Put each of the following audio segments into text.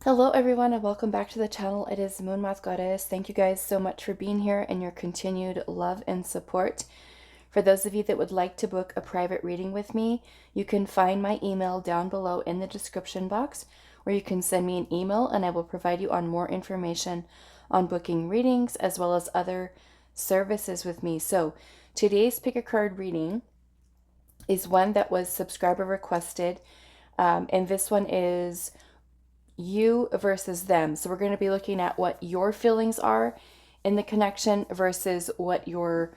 Hello everyone and welcome back to the channel. It is moonmothgoddess. Thank you guys so much for being here and your continued love and support. For those of you that would like to book a private reading with me, you can find my email down below in the description box, or you can send me an email and I will provide you on more information on booking readings as well as other services with me. So today's pick a card reading is one that was subscriber requested, and this one is you versus them. So we're going to be looking at what your feelings are in the connection versus what your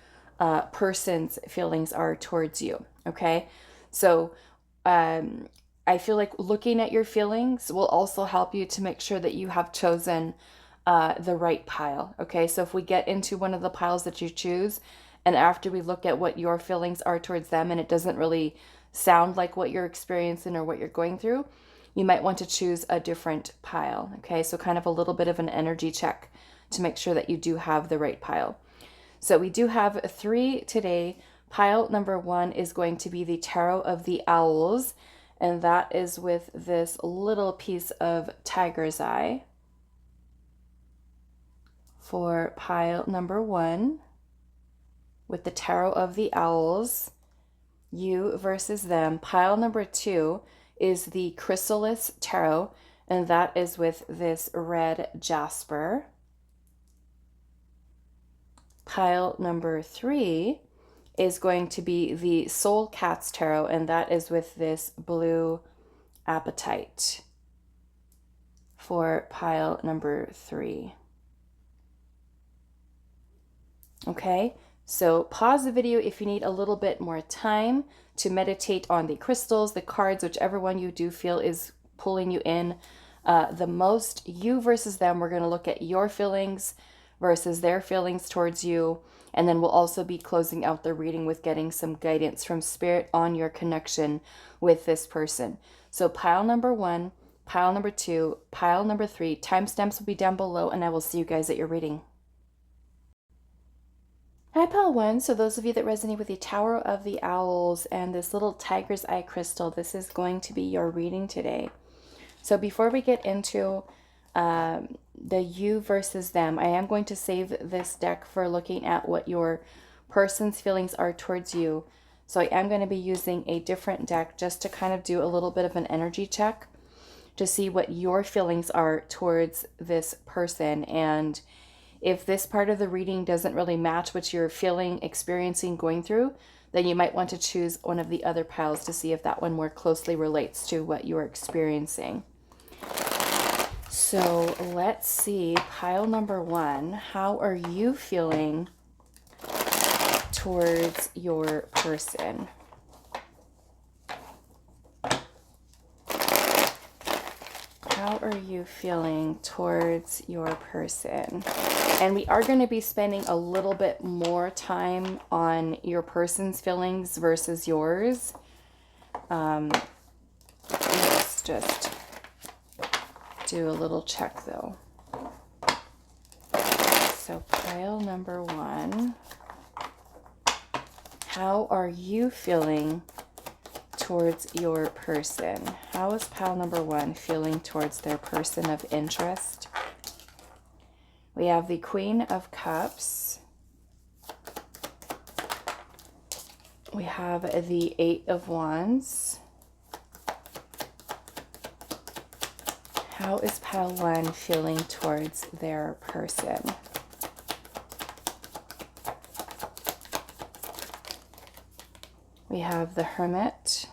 person's feelings are towards you. Okay. So I feel like looking at your feelings will also help you to make sure that you have chosen the right pile. Okay. So if we get into one of the piles that you choose, and after we look at what your feelings are towards them, and it doesn't really sound like what you're experiencing or what you're going through, you might want to choose a different pile. Okay, so kind of a little bit of an energy check to make sure that you do have the right pile. So we do have 3 today. Pile number 1 is going to be the Tarot of the Owls, and that is with this little piece of tiger's eye. For pile number 1, with the Tarot of the Owls, you versus them. Pile number 2 is the Chrysalis Tarot, and that is with this red jasper. Pile number 3 is going to be the Soul Cats Tarot, and that is with this blue apatite for pile number 3. Okay, so pause the video if you need a little bit more time to meditate on the crystals, the cards, whichever one you do feel is pulling you in the most. You versus them, we're going to look at your feelings versus their feelings towards you. And then we'll also be closing out the reading with getting some guidance from Spirit on your connection with this person. So pile number 1, pile number 2, pile number 3, timestamps will be down below, and I will see you guys at your reading. Hi, pile 1. So those of you that resonate with the Tower of the Owls and this little tiger's eye crystal, this is going to be your reading today. So before we get into the you versus them, I am going to save this deck for looking at what your person's feelings are towards you. So I am going to be using a different deck just to kind of do a little bit of an energy check to see what your feelings are towards this person. And if this part of the reading doesn't really match what you're feeling, experiencing, going through, then you might want to choose one of the other piles to see if that one more closely relates to what you're experiencing. So let's see, pile number 1, how are you feeling towards your person? How are you feeling towards your person? And we are going to be spending a little bit more time on your person's feelings versus yours. Let's just do a little check though. So pile number 1, how are you feeling towards your person? How is pile number 1 feeling towards their person of interest? We have the Queen of Cups. We have the 8 of Wands. How is pile 1 feeling towards their person? We have the Hermit.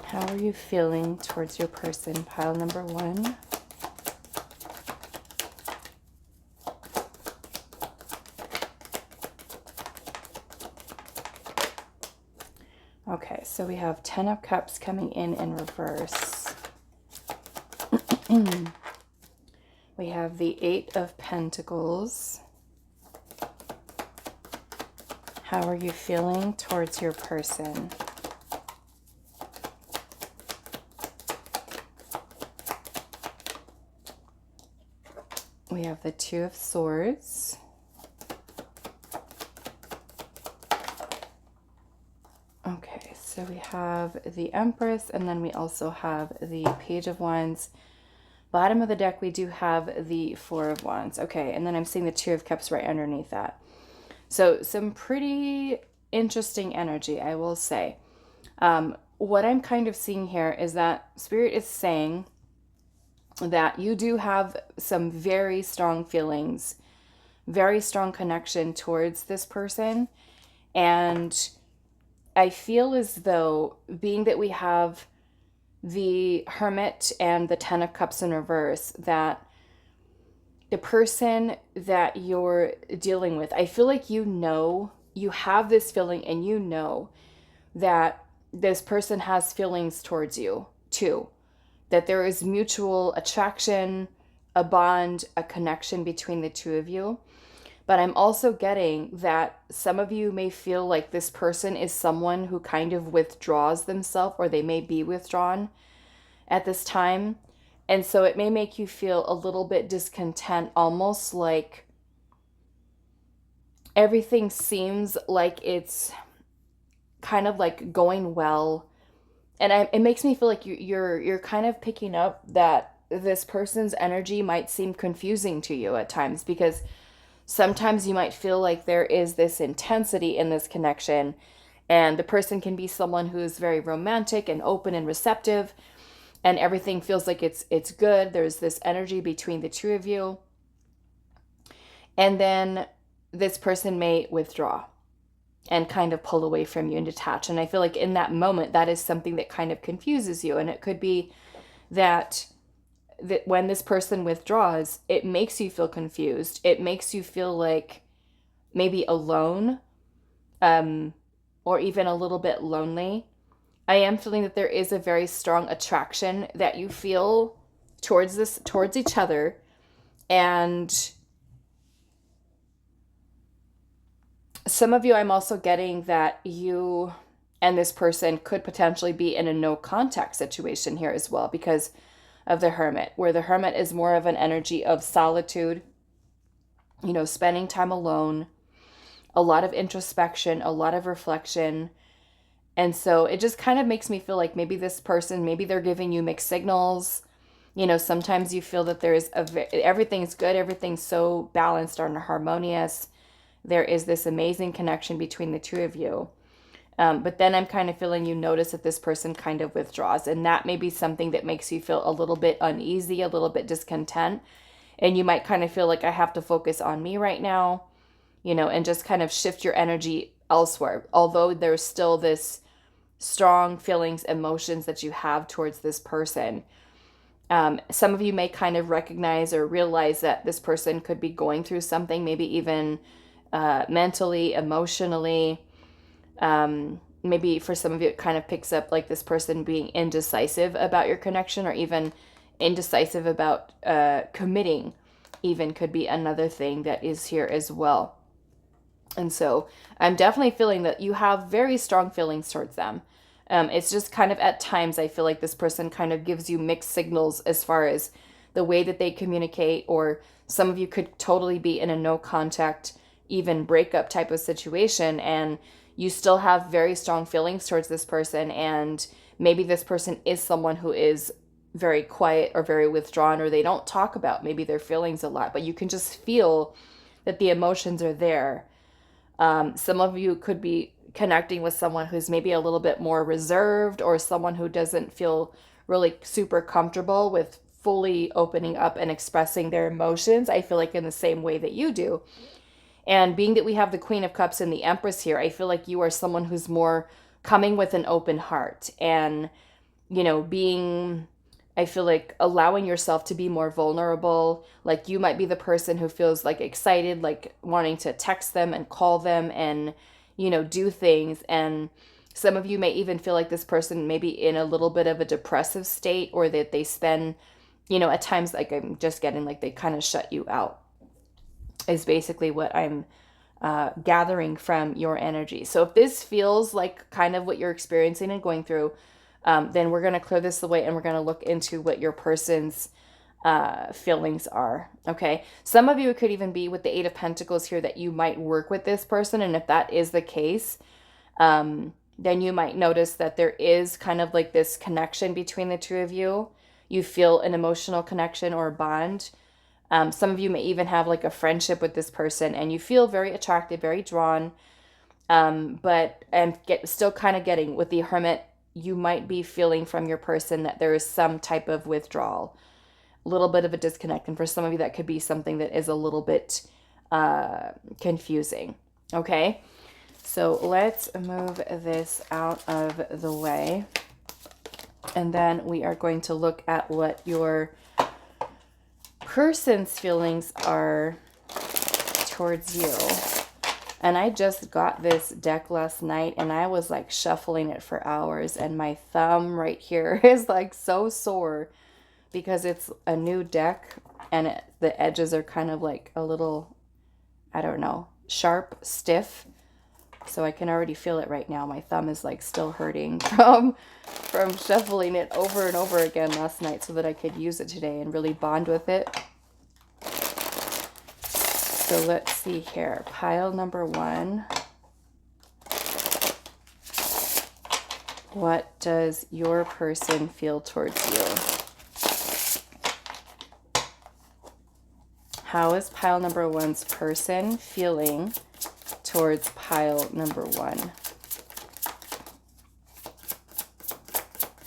How are you feeling towards your person, pile number 1? Okay, so we have 10 of Cups coming in reverse. We have the 8 of Pentacles. How are you feeling towards your person? We we have the Two of Swords. Okay, so we have the Empress, and then we also have the Page of Wands. Bottom of the deck, we do have the Four of Wands. Okay, and then I'm seeing the Two of Cups right underneath that. So some pretty interesting energy, I will say. What I'm kind of seeing here is that Spirit is saying that you do have some very strong feelings, very strong connection towards this person. And I feel as though, being that we have the Hermit and the Ten of Cups in reverse, that the person that you're dealing with, I feel like you have this feeling, and you know that this person has feelings towards you too. That there is mutual attraction, a bond, a connection between the two of you. But I'm also getting that some of you may feel like this person is someone who kind of withdraws themselves, or they may be withdrawn at this time. And so it may make you feel a little bit discontent, almost like everything seems like it's kind of like going well. And it makes me feel like you're kind of picking up that this person's energy might seem confusing to you at times, because sometimes you might feel like there is this intensity in this connection, and the person can be someone who's very romantic and open and receptive, and everything feels like it's good. There's this energy between the two of you. And then this person may withdraw and kind of pull away from you and detach. And I feel like in that moment, that is something that kind of confuses you. And it could be that when this person withdraws, it makes you feel confused. It makes you feel like maybe alone, or even a little bit lonely. I am feeling that there is a very strong attraction that you feel towards each other. And some of you, I'm also getting that you and this person could potentially be in a no contact situation here as well, because of the Hermit, where the Hermit is more of an energy of solitude, spending time alone, a lot of introspection, a lot of reflection. And so it just kind of makes me feel like maybe this person, maybe they're giving you mixed signals. Sometimes you feel that everything's good, everything's so balanced and harmonious. There is this amazing connection between the two of you. But then I'm kind of feeling you notice that this person kind of withdraws, and that may be something that makes you feel a little bit uneasy, a little bit discontent. And you might kind of feel like, I have to focus on me right now, and just kind of shift your energy elsewhere. Although there's still this strong feelings, emotions that you have towards this person. Some of you may kind of recognize or realize that this person could be going through something, maybe even mentally, emotionally. Maybe for some of you, it kind of picks up like this person being indecisive about your connection, or even indecisive about committing, even could be another thing that is here as well. And so I'm definitely feeling that you have very strong feelings towards them. It's just kind of at times I feel like this person kind of gives you mixed signals as far as the way that they communicate, or some of you could totally be in a no contact, even breakup type of situation, and you still have very strong feelings towards this person. And maybe this person is someone who is very quiet or very withdrawn, or they don't talk about maybe their feelings a lot, but you can just feel that the emotions are there. Some of you could be connecting with someone who's maybe a little bit more reserved, or someone who doesn't feel really super comfortable with fully opening up and expressing their emotions, I feel like, in the same way that you do. And being that we have the Queen of Cups and the Empress here, I feel like you are someone who's more coming with an open heart, and, I feel like allowing yourself to be more vulnerable. Like you might be the person who feels like excited, like wanting to text them and call them and, do things. And some of you may even feel like this person may be in a little bit of a depressive state, or that they spend, at times, like I'm just getting like they kind of shut you out, is basically what I'm gathering from your energy. So if this feels like kind of what you're experiencing and going through, then we're going to clear this away, and we're going to look into what your person's feelings are. Okay. Some of you, it could even be with the Eight of Pentacles here that you might work with this person. And if that is the case, then you might notice that there is kind of like this connection between the two of you. You feel an emotional connection or a bond. Some of you may even have like a friendship with this person and you feel very attracted, very drawn. Still kind of getting with the Hermit, you might be feeling from your person that there is some type of withdrawal, a little bit of a disconnect. And for some of you, that could be something that is a little bit confusing. Okay. So let's move this out of the way. And then we are going to look at what your person's feelings are towards you. And I just got this deck last night and I was like shuffling it for hours. And my thumb right here is like so sore because it's a new deck and the edges are kind of like a little, I don't know, sharp, stiff. So I can already feel it right now. My thumb is like still hurting from shuffling it over and over again last night so that I could use it today and really bond with it. So let's see here. Pile number 1. What does your person feel towards you? How is pile number 1's person feeling towards pile number 1?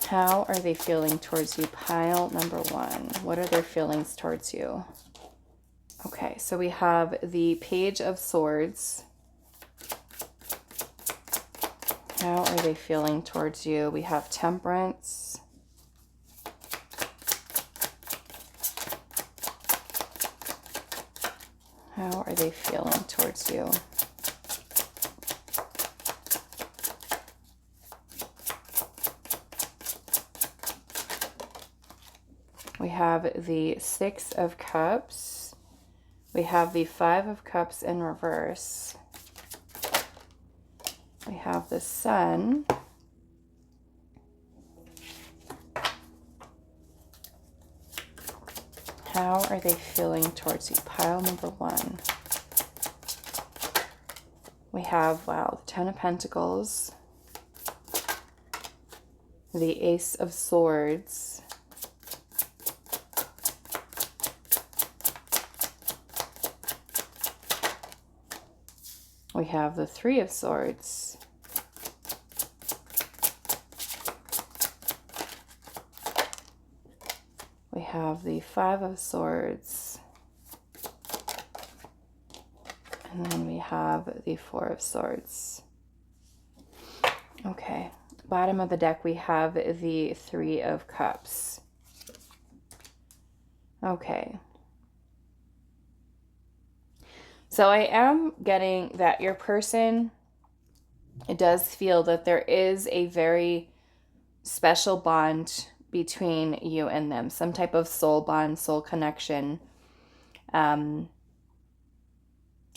How are they feeling towards you? Pile number 1. What are their feelings towards you? Okay, so we have the Page of Swords. How are they feeling towards you? We have Temperance. How are they feeling towards you? We have the Six of Cups. We have the Five of Cups in reverse. We have the Sun. How are they feeling towards you? Pile number 1. We have, wow, the Ten of Pentacles. The Ace of Swords. We have the Three of Swords. We have the Five of Swords. And then we have the Four of Swords. Okay. Bottom of the deck, we have the Three of Cups. Okay. So I am getting that your person, it does feel that there is a very special bond between you and them. Some type of soul bond, soul connection. And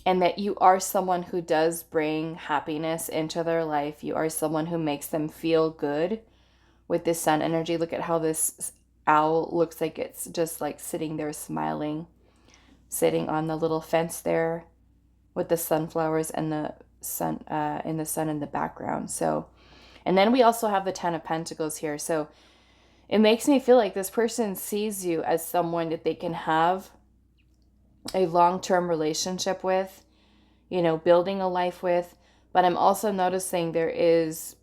that you are someone who does bring happiness into their life. You are someone who makes them feel good with this Sun energy. Look at how this owl looks like it's just like sitting there smiling. Sitting on the little fence there with the sunflowers and the sun in the background. So, and then we also have the Ten of Pentacles here. So it makes me feel like this person sees you as someone that they can have a long-term relationship with, you know, building a life with. But I'm also noticing there is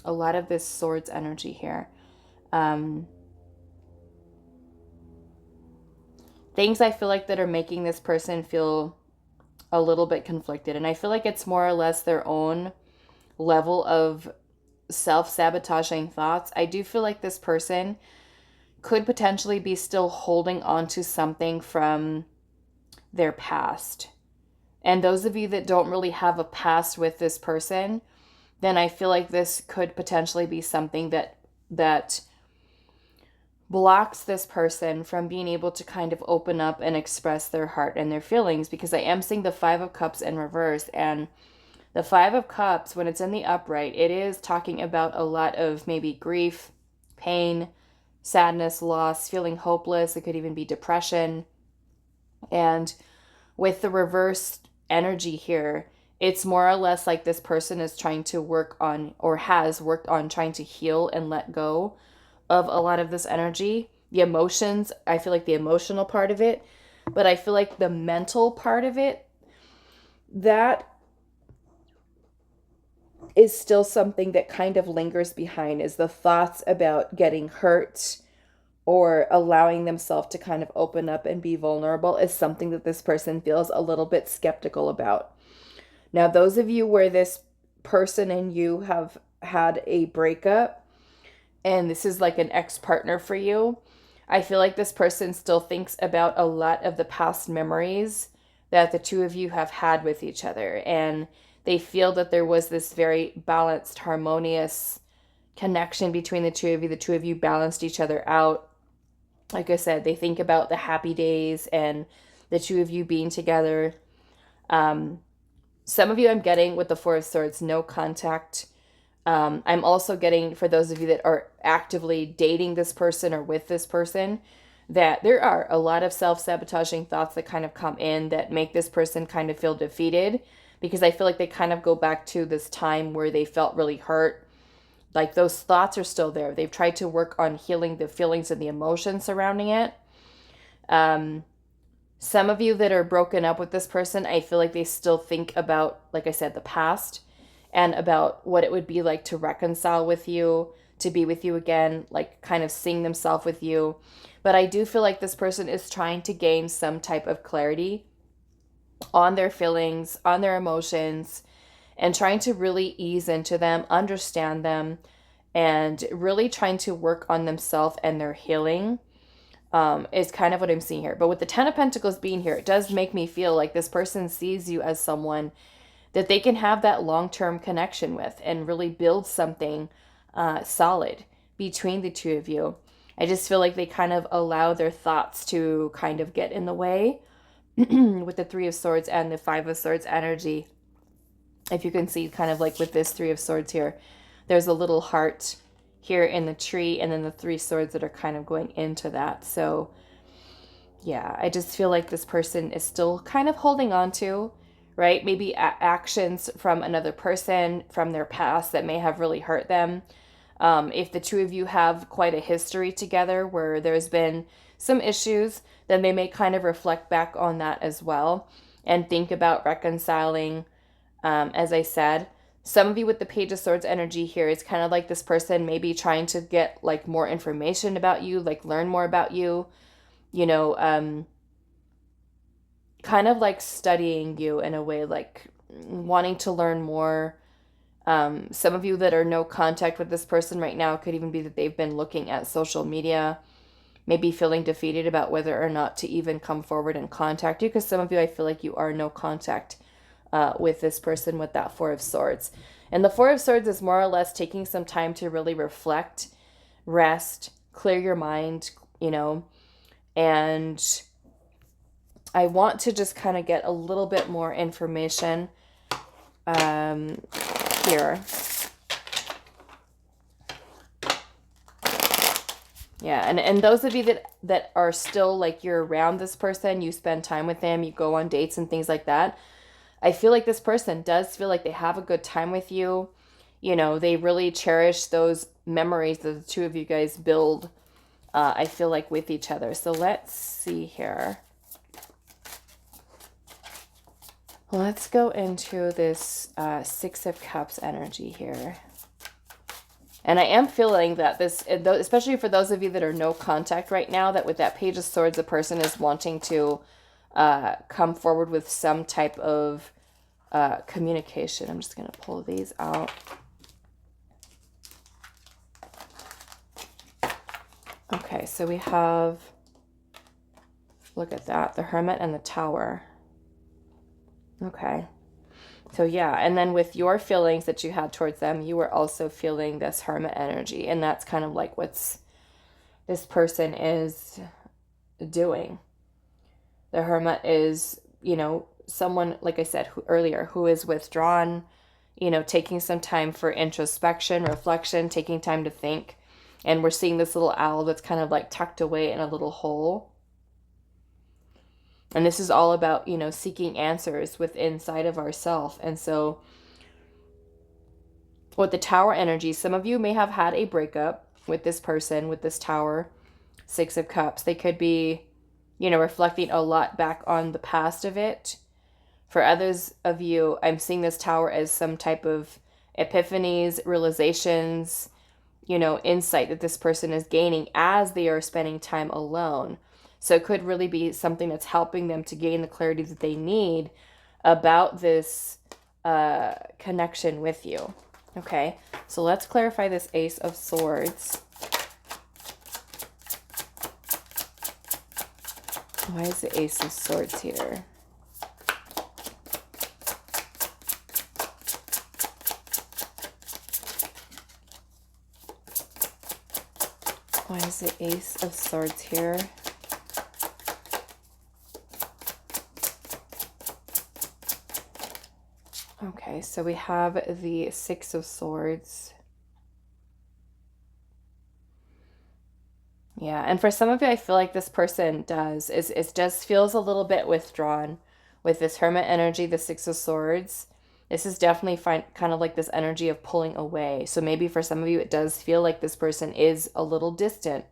a lot of this Swords energy here. Things I feel like that are making this person feel a little bit conflicted. And I feel like it's more or less their own level of self-sabotaging thoughts. I do feel like this person could potentially be still holding on to something from their past. And those of you that don't really have a past with this person, then I feel like this could potentially be something that blocks this person from being able to kind of open up and express their heart and their feelings, because I am seeing the Five of Cups in reverse. And the Five of Cups, when it's in the upright, it is talking about a lot of maybe grief, pain, sadness, loss, feeling hopeless. It could even be depression. And with the reversed energy here, it's more or less like this person is trying to work on, or has worked on, trying to heal and let go of a lot of this energy. The emotions, I feel like the emotional part of it, but I feel like the mental part of it, that is still something that kind of lingers behind, is the thoughts about getting hurt or allowing themselves to kind of open up and be vulnerable is something that this person feels a little bit skeptical about. Now, those of you where this person and you have had a breakup and this is like an ex-partner for you, I feel like this person still thinks about a lot of the past memories that the two of you have had with each other. And they feel that there was this very balanced, harmonious connection between the two of you. The two of you balanced each other out. Like I said, they think about the happy days and the two of you being together. Some of you, I'm getting with the Four of Swords, no contact. I'm also getting, for those of you that are actively dating this person or with this person, that there are a lot of self-sabotaging thoughts that kind of come in that make this person kind of feel defeated, because I feel like they kind of go back to this time where they felt really hurt. Like those thoughts are still there. They've tried to work on healing the feelings and the emotions surrounding it. Some of you that are broken up with this person, I feel like they still think about, like I said, the past and about what it would be like to reconcile with you, to be with you again, like kind of seeing themselves with you. But I do feel like this person is trying to gain some type of clarity on their feelings, on their emotions, and trying to really ease into them, understand them, and really trying to work on themselves and their healing. Is kind of what I'm seeing here. But with the Ten of Pentacles being here, it does make me feel like this person sees you as someone that they can have that long-term connection with and really build something solid between the two of you. I just feel like they kind of allow their thoughts to kind of get in the way with the Three of Swords and the Five of Swords energy. If you can see, kind of like with this Three of Swords here, there's a little heart here in the tree, and then the three swords that are kind of going into that. So yeah, I just feel like this person is still kind of holding on to, right? Maybe actions from another person from their past that may have really hurt them. If the two of you have quite a history together where there's been some issues, then they may kind of reflect back on that as well and think about reconciling. As I said, some of you with the Page of Swords energy here, it's kind of like this person maybe trying to get like more information about you, like learn more about you, you know, kind of like studying you in a way, like wanting to learn more. Some of you that are no contact with this person right now, could even be that they've been looking at social media, maybe feeling defeated about whether or not to even come forward and contact you, because some of you, I feel like you are no contact with this person with that Four of Swords. And the Four of Swords is more or less taking some time to really reflect, rest, clear your mind, you know, and I want to just kind of get a little bit more information here. Yeah, and those of you that are still like, you're around this person, you spend time with them, you go on dates and things like that, I feel like this person does feel like they have a good time with you. You know, they really cherish those memories that the two of you guys build, I feel like, with each other. So let's see here. Let's go into this Six of Cups energy here. And I am feeling that this, especially for those of you that are no contact right now, that with that Page of Swords, the person is wanting to come forward with some type of communication. I'm just going to pull these out. Okay, so we have, look at that, the Hermit and the Tower. Okay. So yeah, and then with your feelings that you had towards them, you were also feeling this Hermit energy. And that's kind of like what's this person is doing. The Hermit is, you know, someone, like I said earlier, who is withdrawn, you know, taking some time for introspection, reflection, taking time to think. And we're seeing this little owl that's kind of like tucked away in a little hole. And this is all about, you know, seeking answers within inside of ourselves. And so with the Tower energy, some of you may have had a breakup with this person, with this Tower, Six of Cups. They could be, you know, reflecting a lot back on the past of it. For others of you, I'm seeing this Tower as some type of epiphanies, realizations, you know, insight that this person is gaining as they are spending time alone. So it could really be something that's helping them to gain the clarity that they need about this connection with you. Okay, so let's clarify this Ace of Swords. Why is the Ace of Swords here? Why is the Ace of Swords here? Okay, so we have the Six of Swords. Yeah, and for some of you, I feel like this person just feels a little bit withdrawn with this Hermit energy, the Six of Swords. This is definitely kind of like this energy of pulling away. So maybe for some of you, it does feel like this person is a little distant.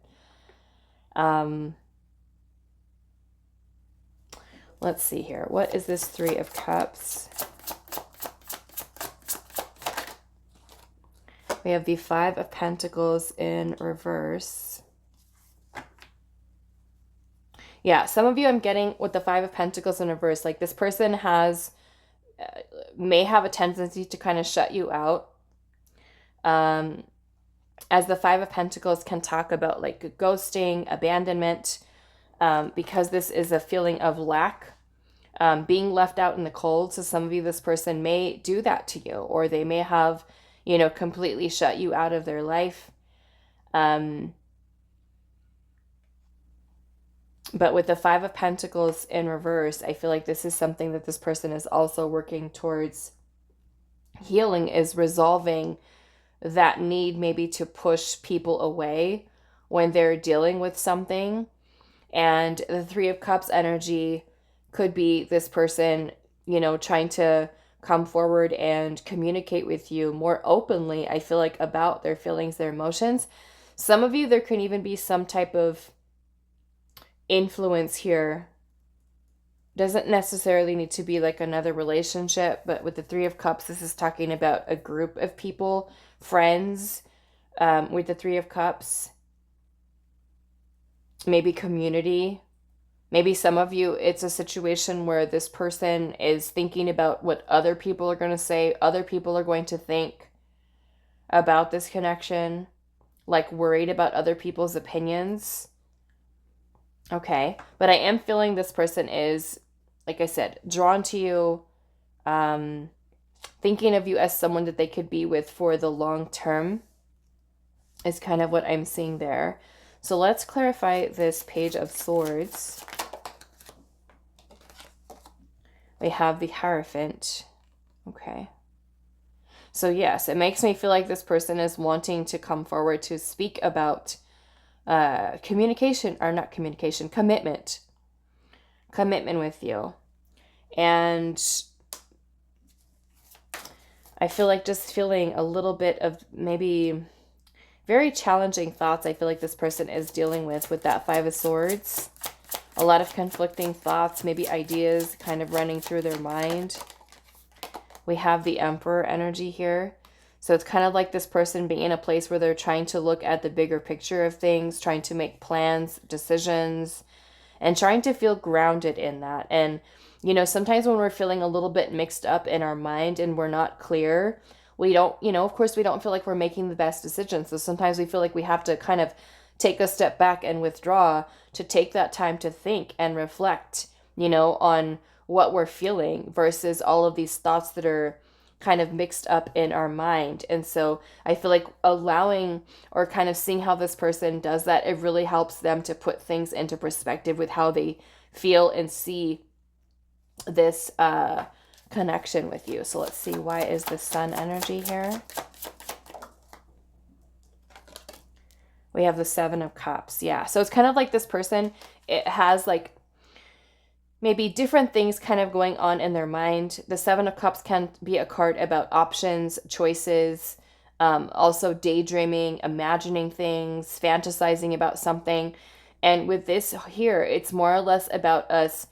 Let's see here. What is this Three of Cups? We have the Five of Pentacles in reverse. Yeah, some of you I'm getting with the Five of Pentacles in reverse, like this person may have a tendency to kind of shut you out. As the Five of Pentacles can talk about like ghosting, abandonment, because this is a feeling of lack, being left out in the cold. So some of you, this person may do that to you, or they may have, you know, completely shut you out of their life. But with the Five of Pentacles in reverse, I feel like this is something that this person is also working towards healing, is resolving that need maybe to push people away when they're dealing with something. And the Three of Cups energy could be this person, you know, trying to come forward and communicate with you more openly, I feel like, about their feelings, their emotions. Some of you, there can even be some type of influence here. Doesn't necessarily need to be like another relationship, but with the Three of Cups, this is talking about a group of people, friends, with the Three of Cups. Maybe community. Maybe some of you, it's a situation where this person is thinking about what other people are going to say, other people are going to think about this connection, like worried about other people's opinions. Okay, but I am feeling this person is, like I said, drawn to you, thinking of you as someone that they could be with for the long term is kind of what I'm seeing there. So let's clarify this Page of Swords. We have the Hierophant. Okay. So yes, it makes me feel like this person is wanting to come forward to speak about communication with you. And I feel like just feeling a little bit of maybe very challenging thoughts I feel like this person is dealing with that Five of Swords. A lot of conflicting thoughts, maybe ideas kind of running through their mind. We have the Emperor energy here. So it's kind of like this person being in a place where they're trying to look at the bigger picture of things, trying to make plans, decisions, and trying to feel grounded in that. And, you know, sometimes when we're feeling a little bit mixed up in our mind and we're not clear, we don't, you know, of course, we don't feel like we're making the best decisions. So sometimes we feel like we have to kind of take a step back and withdraw to take that time to think and reflect, you know, on what we're feeling versus all of these thoughts that are kind of mixed up in our mind. And so I feel like allowing or kind of seeing how this person does that, it really helps them to put things into perspective with how they feel and see this connection with you. So let's see, why is the Sun energy here? We have the Seven of Cups. Yeah. So it's kind of like this person, it has like maybe different things kind of going on in their mind. The Seven of Cups can be a card about options, choices, also daydreaming, imagining things, fantasizing about something. And with this here, it's more or less about us,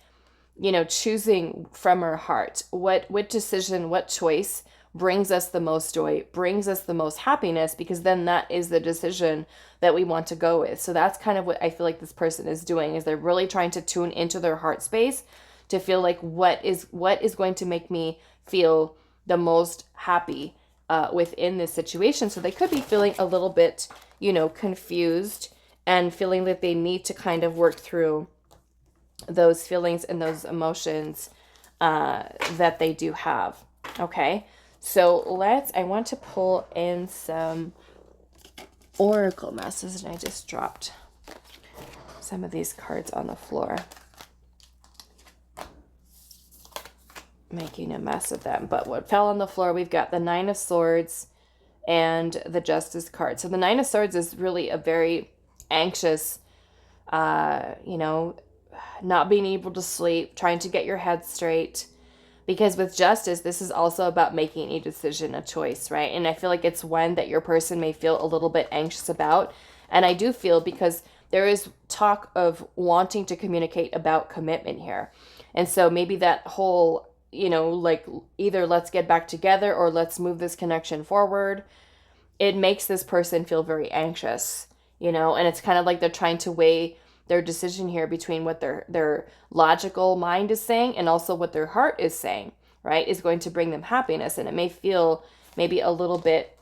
choosing from our heart. What decision, what choice brings us the most joy, brings us the most happiness, because then that is the decision that we want to go with. So that's kind of what I feel like this person is doing, is they're really trying to tune into their heart space to feel like what is going to make me feel the most happy within this situation. So they could be feeling a little bit, confused, and feeling that they need to kind of work through those feelings and those emotions that they do have. Okay. So I want to pull in some oracle messages, and I just dropped some of these cards on the floor, making a mess of them. But what fell on the floor, we've got the Nine of Swords and the Justice card. So the Nine of Swords is really a very anxious, not being able to sleep, trying to get your head straight. Because with Justice, this is also about making a decision, a choice, right? And I feel like it's one that your person may feel a little bit anxious about. And I do feel, because there is talk of wanting to communicate about commitment here. And so maybe that whole, like either let's get back together or let's move this connection forward, it makes this person feel very anxious, and it's kind of like they're trying to weigh their decision here between what their logical mind is saying and also what their heart is saying, right, is going to bring them happiness. And it may feel maybe a little bit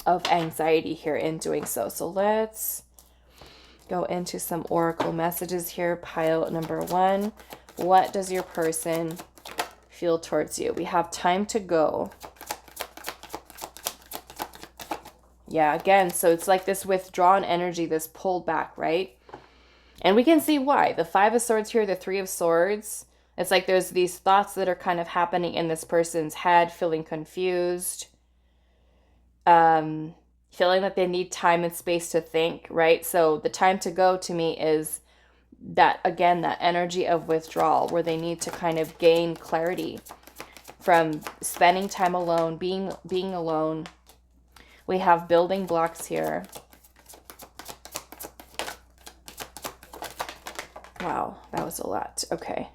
of anxiety here in doing so. So let's go into some oracle messages here. Pile number 1. What does your person feel towards you? We have time to go. Yeah, again, so it's like this withdrawn energy, this pulled back, right? And we can see why. The Five of Swords here, the Three of Swords. It's like there's these thoughts that are kind of happening in this person's head, feeling confused, feeling that they need time and space to think, right? So the time to go to me is that, again, that energy of withdrawal where they need to kind of gain clarity from spending time alone, being alone. We have building blocks here. Wow, that was a lot. Okay.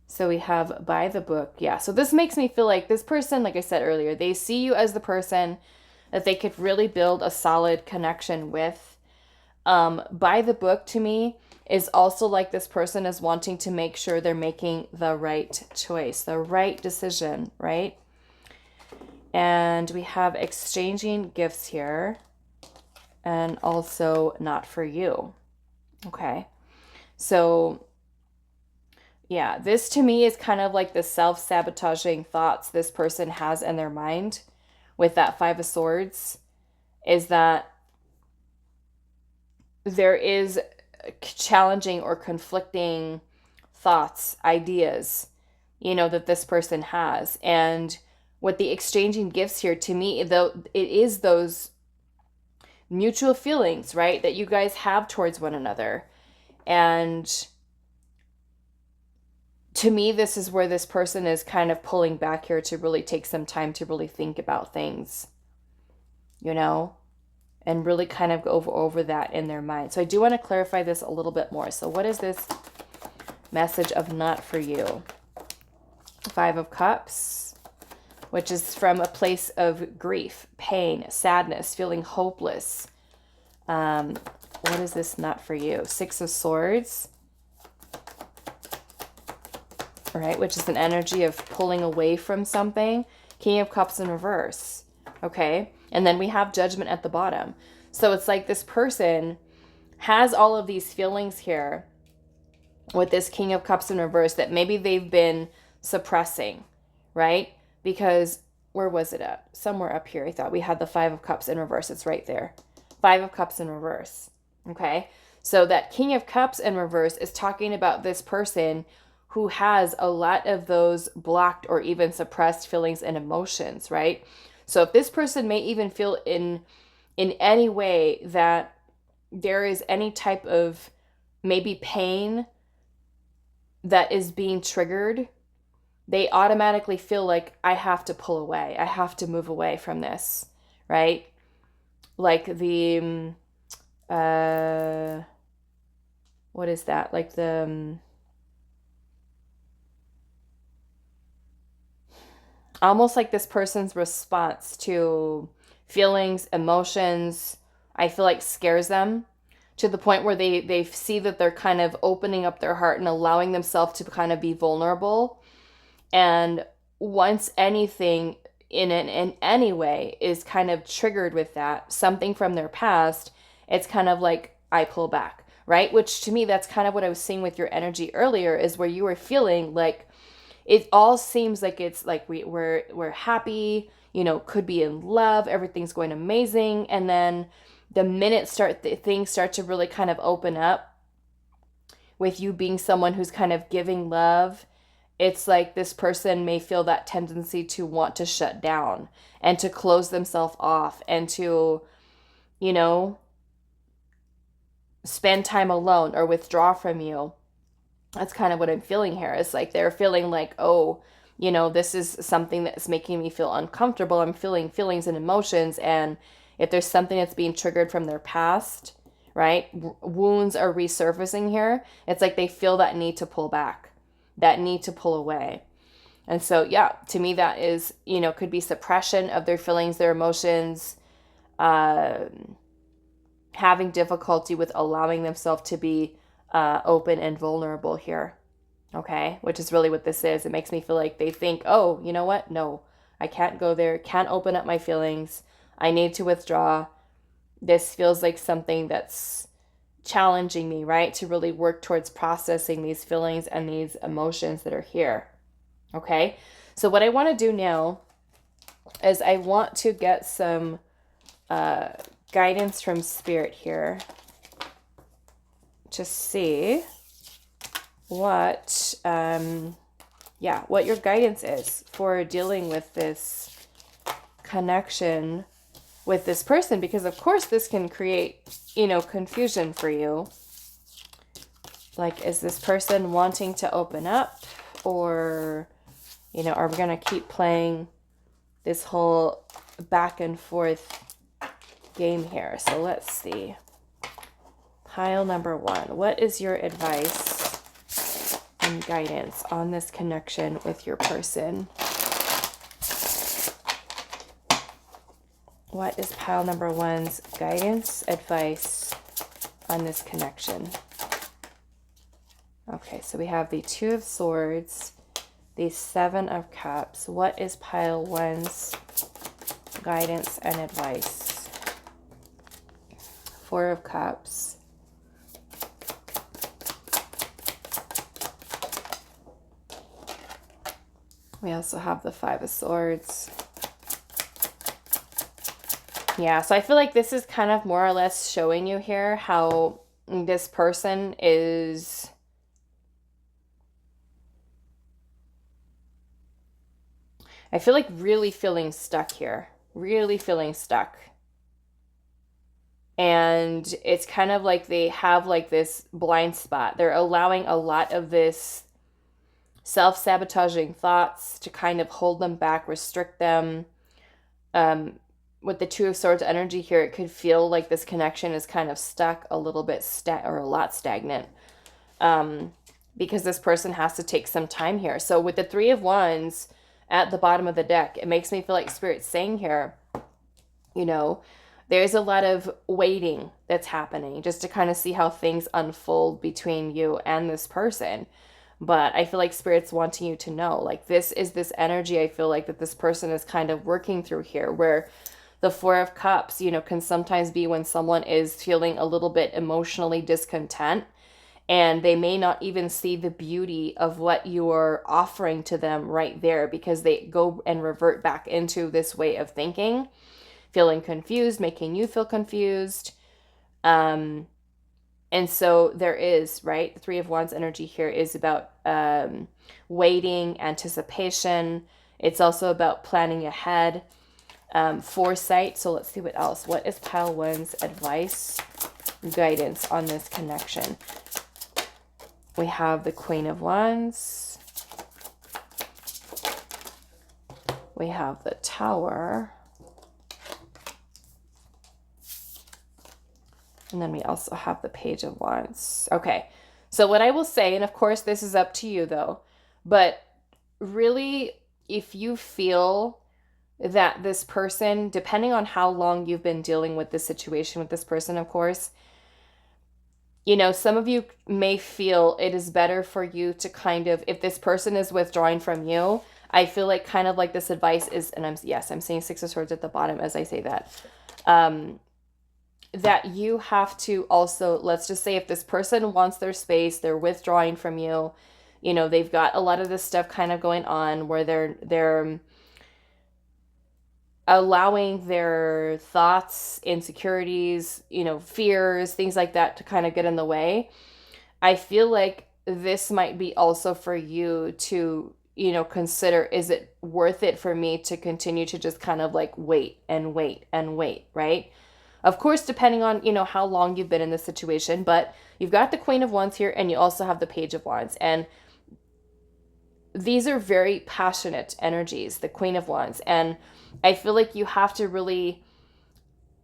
So we have by the book. Yeah, so this makes me feel like this person, like I said earlier, they see you as the person that they could really build a solid connection with. By the book to me is also like this person is wanting to make sure they're making the right choice, the right decision, right? And we have exchanging gifts here, and also not for you. Okay. So yeah, this to me is kind of like the self-sabotaging thoughts this person has in their mind with that Five of Swords, is that there is challenging or conflicting thoughts, ideas, that this person has. And with the exchanging gifts here, to me, though, it is those mutual feelings, right, that you guys have towards one another. And to me, this is where this person is kind of pulling back here to really take some time to really think about things, and really kind of go over that in their mind. So I do want to clarify this a little bit more. So what is this message of not for you? Five of Cups, which is from a place of grief, pain, sadness, feeling hopeless. What is this not for you? Six of Swords, right, which is an energy of pulling away from something. King of Cups in reverse, okay? And then we have Judgment at the bottom. So it's like this person has all of these feelings here with this King of Cups in reverse that maybe they've been suppressing, right? Because where was it at? Somewhere up here. I thought we had the Five of Cups in reverse. It's right there. Five of Cups in reverse, okay? So that King of Cups in reverse is talking about this person who has a lot of those blocked or even suppressed feelings and emotions, right? So if this person may even feel in any way that there is any type of maybe pain that is being triggered, they automatically feel like, I have to pull away. I have to move away from this, right? Like the, what is that? Like the, almost like this person's response to feelings, emotions, I feel like scares them to the point where they see that they're kind of opening up their heart and allowing themselves to kind of be vulnerable. And once anything in any way is kind of triggered with that, something from their past, it's kind of like, I pull back, right? Which to me, that's kind of what I was seeing with your energy earlier, is where you were feeling like it all seems like it's like we're happy, you know, could be in love, everything's going amazing, and then the minute things start to really kind of open up with you being someone who's kind of giving love, it's like this person may feel that tendency to want to shut down and to close themselves off and to, you know, spend time alone or withdraw from you. That's kind of what I'm feeling here. It's like they're feeling like, oh, you know, this is something that's making me feel uncomfortable. I'm feeling feelings and emotions. And if there's something that's being triggered from their past, right? Wounds are resurfacing here. It's like they feel that need to pull back, that need to pull away. And so, yeah, to me, that is, you know, could be suppression of their feelings, their emotions, having difficulty with allowing themselves to be open and vulnerable here. Okay, which is really what this is. It makes me feel like they think, oh, you know what? No, I can't go there, can't open up my feelings. I need to withdraw. This feels like something that's challenging me, right? To really work towards processing these feelings and these emotions that are here. Okay, so what I want to do now is I want to get some guidance from Spirit here to see what what your guidance is for dealing with this connection with this person, because of course this can create, you know, confusion for you. Like, is this person wanting to open up, or, you know, are we going to keep playing this whole back and forth game here? So let's see. Pile number 1. What is your advice and guidance on this connection with your person? What is pile number 1's guidance, advice on this connection? Okay, so we have the 2 of Swords, the 7 of Cups. What is pile 1's guidance and advice? 4 of Cups. We also have the 5 of Swords. Yeah, so I feel like this is kind of more or less showing you here how this person is I feel like really feeling stuck here. Really feeling stuck. And it's kind of like they have like this blind spot. They're allowing a lot of this self-sabotaging thoughts to kind of hold them back, restrict them. With the 2 of Swords energy here, it could feel like this connection is kind of stuck, a little bit or a lot stagnant, because this person has to take some time here. So with the 3 of Wands at the bottom of the deck, it makes me feel like Spirit's saying here, you know, there's a lot of waiting that's happening just to kind of see how things unfold between you and this person. But I feel like Spirit's wanting you to know, like, this is this energy I feel like that this person is kind of working through here, where the 4 of Cups, you know, can sometimes be when someone is feeling a little bit emotionally discontent, and they may not even see the beauty of what you're offering to them right there, because they go and revert back into this way of thinking, feeling confused, making you feel confused. And so there is, right, the 3 of Wands energy here is about waiting, anticipation. It's also about planning ahead. foresight. So let's see what else. What is pile one's advice, guidance on this connection? We have the Queen of Wands. We have the Tower. And then we also have the Page of Wands. Okay. So what I will say, and of course this is up to you though, but really if you feel that this person, depending on how long you've been dealing with this situation with this person, of course, you know, some of you may feel it is better for you to kind of, if this person is withdrawing from you, I feel like kind of like this advice is, and I'm seeing Six of Swords at the bottom as I say that, that you have to also, let's just say if this person wants their space, they're withdrawing from you, you know, they've got a lot of this stuff kind of going on where they're allowing their thoughts, insecurities, you know, fears, things like that to kind of get in the way. I feel like this might be also for you to, you know, consider, is it worth it for me to continue to just kind of like wait and wait and wait, right? Of course, depending on, you know, how long you've been in this situation, but you've got the Queen of Wands here and you also have the Page of Wands. And these are very passionate energies, the Queen of Wands. And I feel like you have to really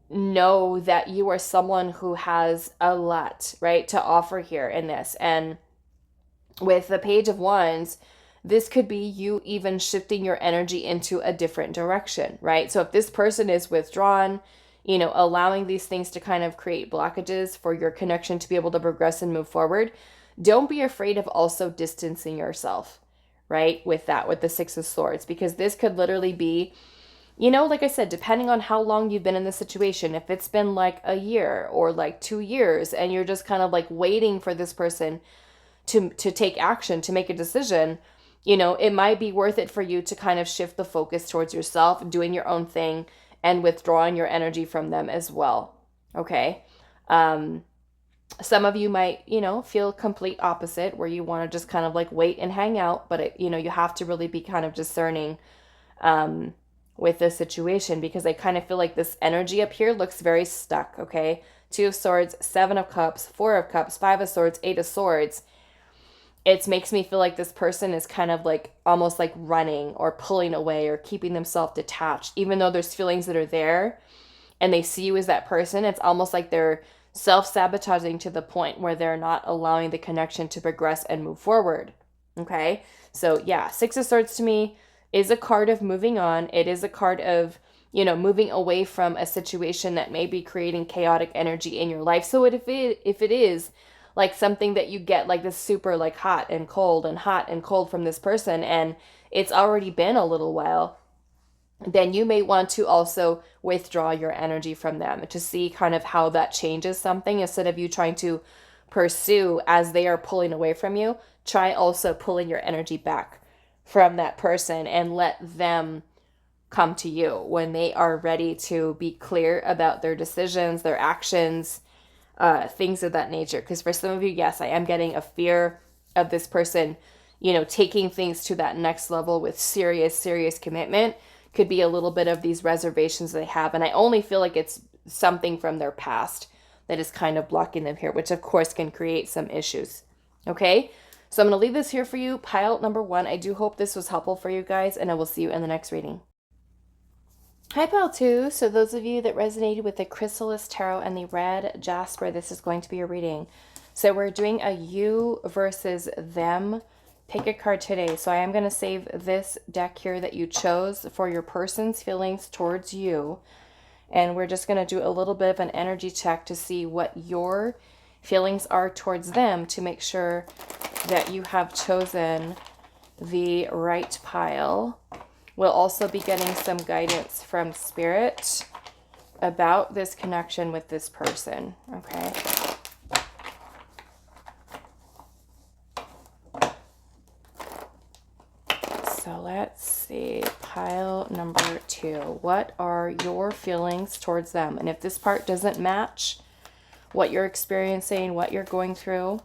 know that you are someone who has a lot, right, to offer here in this. And with the Page of Wands, this could be you even shifting your energy into a different direction, right? So if this person is withdrawn, you know, allowing these things to kind of create blockages for your connection to be able to progress and move forward, don't be afraid of also distancing yourself, right? With that, with the Six of Swords, because this could literally be, you know, like I said, depending on how long you've been in this situation, if it's been like a year or like 2 years and you're just kind of like waiting for this person to take action, to make a decision, you know, it might be worth it for you to kind of shift the focus towards yourself, doing your own thing and withdrawing your energy from them as well. Okay. Some of you might, you know, feel complete opposite where you want to just kind of like wait and hang out, but it, you know, you have to really be kind of discerning, with this situation, because I kind of feel like this energy up here looks very stuck. Okay. 2 of Swords, 7 of Cups, 4 of Cups, 5 of Swords, 8 of Swords. It makes me feel like this person is kind of like almost like running or pulling away or keeping themselves detached, even though there's feelings that are there and they see you as that person. It's almost like they're self-sabotaging to the point where they're not allowing the connection to progress and move forward. Okay. So yeah, 6 of Swords to me is a card of moving on. It is a card of, you know, moving away from a situation that may be creating chaotic energy in your life. So if it is like something that you get like this super like hot and cold from this person, and it's already been a little while, then you may want to also withdraw your energy from them to see kind of how that changes something. Instead of you trying to pursue as they are pulling away from you, try also pulling your energy back from that person and let them come to you when they are ready to be clear about their decisions, their actions, things of that nature. Because for some of you, yes, I am getting a fear of this person, you know, taking things to that next level with serious commitment. Could be a little bit of these reservations they have. And I only feel like it's something from their past that is kind of blocking them here, which of course can create some issues. Okay. So I'm going to leave this here for you. Pile number 1. I do hope this was helpful for you guys, and I will see you in the next reading. Hi, Pile 2. So those of you that resonated with the Chrysalis Tarot and the Red Jasper, this is going to be a reading. So we're doing a you versus them. Pick a card today. So I am going to save this deck here that you chose for your person's feelings towards you. And we're just going to do a little bit of an energy check to see what your feelings are towards them, to make sure that you have chosen the right pile. We'll also be getting some guidance from Spirit about this connection with this person. Okay. So let's see, pile number 2. What are your feelings towards them? And if this part doesn't match what you're experiencing, what you're going through,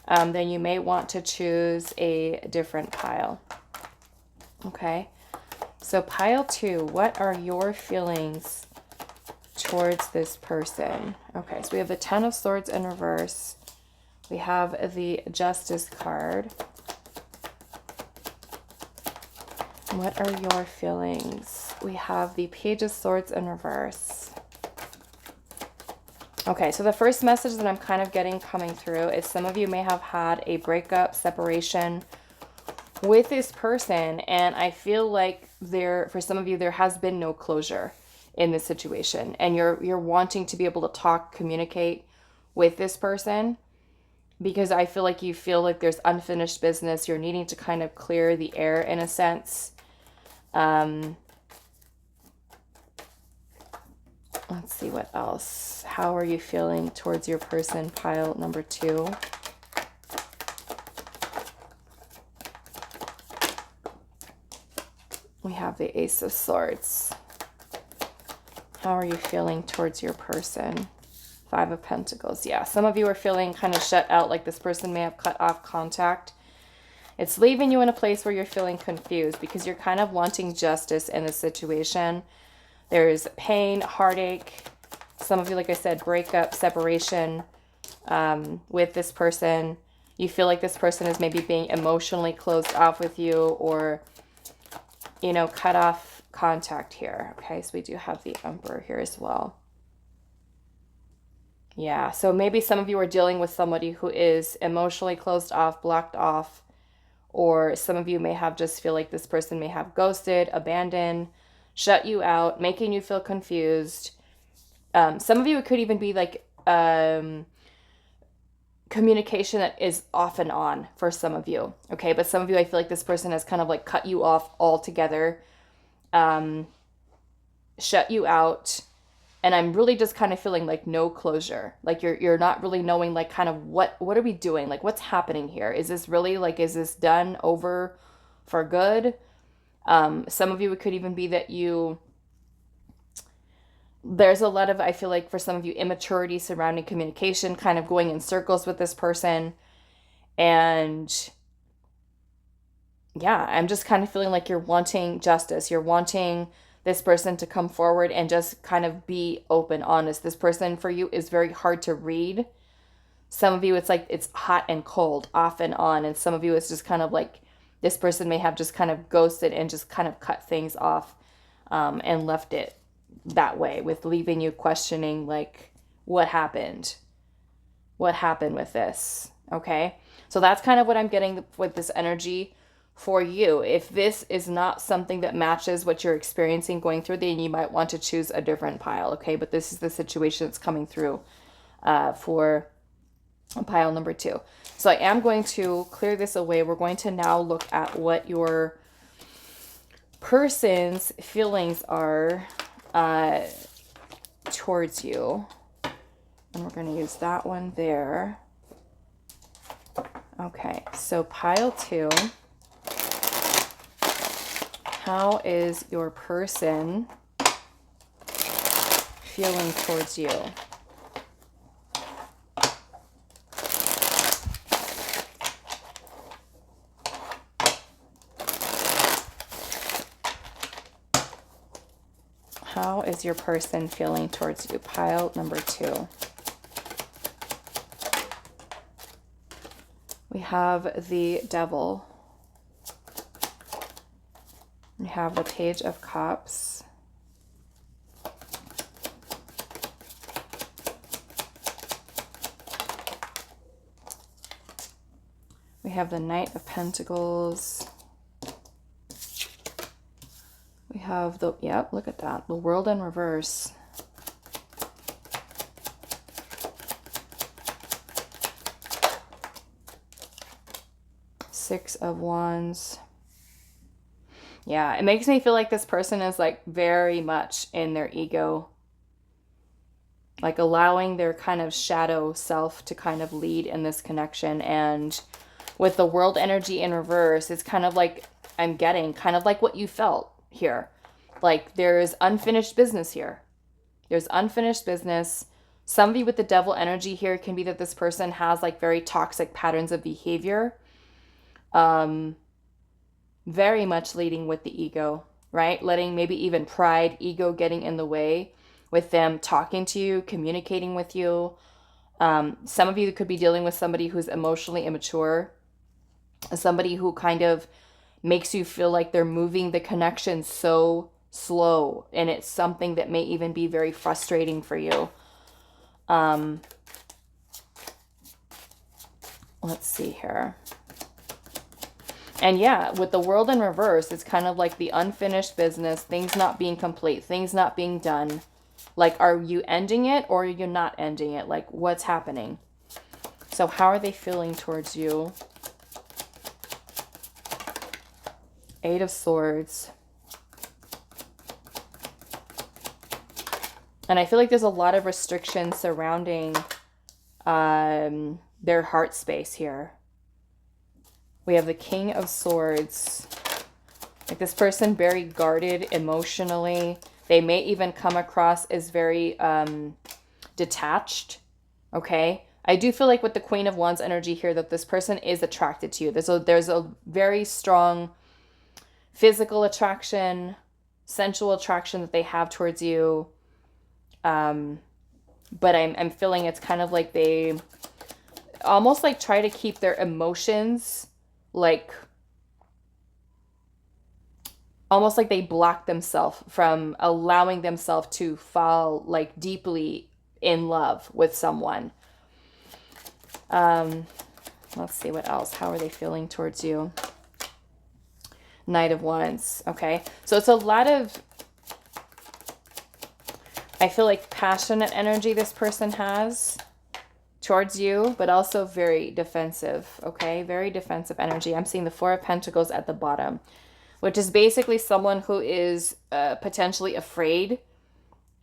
then you may want to choose a different pile. Okay. So pile 2, what are your feelings towards this person? Okay, so we have the 10 of Swords in reverse. We have the Justice card. What are your feelings? We have the Page of Swords in reverse. Okay, so the first message that I'm kind of getting coming through is some of you may have had a breakup, separation with this person, and I feel like for some of you, there has been no closure in this situation, and you're wanting to be able to talk, communicate with this person, because I feel like you feel like there's unfinished business. You're needing to kind of clear the air in a sense. Let's see what else. How are you feeling towards your person, pile number 2? We have the Ace of Swords. How are you feeling towards your person? 5 of Pentacles. Yeah, some of you are feeling kind of shut out, like this person may have cut off contact. It's leaving you in a place where you're feeling confused because you're kind of wanting justice in this situation. There's pain, heartache. Some of you, like I said, breakup, separation with this person. You feel like this person is maybe being emotionally closed off with you, or, you know, cut off contact here. Okay, so we do have the Emperor here as well. Yeah, so maybe some of you are dealing with somebody who is emotionally closed off, blocked off, or some of you may have just feel like this person may have ghosted, abandoned, shut you out, making you feel confused. Some of you, it could even be like communication that is off and on for some of you. Okay, but some of you, I feel like this person has kind of like cut you off altogether, shut you out. And I'm really just kind of feeling like no closure. Like you're not really knowing like kind of what are we doing? Like what's happening here? Is this really like, is this done over for good? Some of you, it could even be that there's a lot of, I feel like for some of you, immaturity surrounding communication, kind of going in circles with this person. And yeah, I'm just kind of feeling like you're wanting justice. You're wanting this person to come forward and just kind of be open, honest. This person for you is very hard to read. Some of you, it's like it's hot and cold, off and on. And some of you, it's just kind of like this person may have just kind of ghosted and just kind of cut things off and left it that way, with leaving you questioning like, what happened? What happened with this? Okay, so that's kind of what I'm getting with this energy for you. If this is not something that matches what you're experiencing, going through, then you might want to choose a different pile. Okay, but this is the situation that's coming through for pile number 2. So I am going to clear this away. We're going to now look at what your person's feelings are towards you. And we're going to use that one there. Okay, so pile 2. How is your person feeling towards you? How is your person feeling towards you? Pile number 2. We have the Devil. We have the Page of Cups. We have the Knight of Pentacles. We have the, yep, look at that, the World in reverse. Six of Wands. Yeah, it makes me feel like this person is like very much in their ego, like allowing their kind of shadow self to kind of lead in this connection. And with the World energy in reverse, it's kind of like, I'm getting kind of like what you felt here. Like there's unfinished business here. There's unfinished business. Some of you with the Devil energy here can be that this person has like very toxic patterns of behavior. Very much leading with the ego, right? Letting maybe even pride, ego getting in the way with them talking to you, communicating with you. Some of you could be dealing with somebody who's emotionally immature, somebody who kind of makes you feel like they're moving the connection so slow, and it's something that may even be very frustrating for you. Let's see here. And yeah, with the World in reverse, it's kind of like the unfinished business, things not being complete, things not being done. Like, are you ending it or are you not ending it? Like, what's happening? So how are they feeling towards you? Eight of Swords. And I feel like there's a lot of restrictions surrounding their heart space here. We have the King of Swords. Like, this person very guarded emotionally. They may even come across as very detached. Okay. I do feel like with the Queen of Wands energy here that this person is attracted to you. There's a very strong physical attraction, sensual attraction that they have towards you. But I'm feeling it's kind of like they almost like try to keep their emotions like almost like they block themselves from allowing themselves to fall like deeply in love with someone. Let's see what else. How are they feeling towards you? Knight of Wands. Okay. So it's a lot of, I feel like passionate energy this person has towards you, but also very defensive. Okay. Very defensive energy. I'm seeing the Four of Pentacles at the bottom, which is basically someone who is potentially afraid.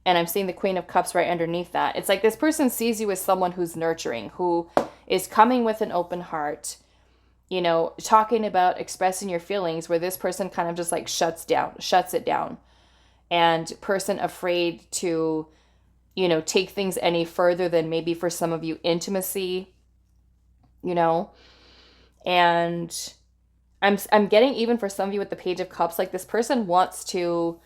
And I'm seeing the Queen of Cups right underneath that. It's like this person sees you as someone who's nurturing, who is coming with an open heart, you know, talking about expressing your feelings, where this person kind of just like shuts it down. And person afraid to, you know, take things any further than maybe for some of you intimacy, you know. And I'm getting, even for some of you with the Page of Cups, like this person wants to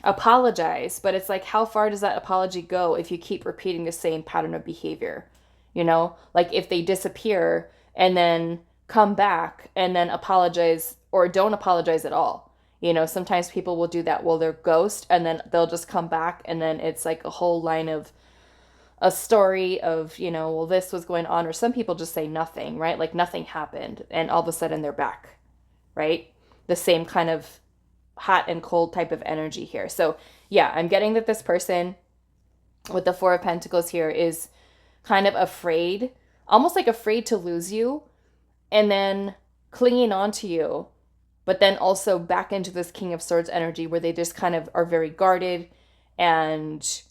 apologize, but it's like, how far does that apology go if you keep repeating the same pattern of behavior? You know, like if they disappear and then come back and then apologize or don't apologize at all. You know, sometimes people will do that. Well, they're ghost and then they'll just come back and then it's like a whole line of a story of, you know, well, this was going on. Or some people just say nothing, right? Like nothing happened and all of a sudden they're back, right? The same kind of hot and cold type of energy here. So yeah, I'm getting that this person with the Four of Pentacles here is kind of afraid, almost like afraid to lose you, and then clinging on to you, but then also back into this King of Swords energy where they just kind of are very guarded and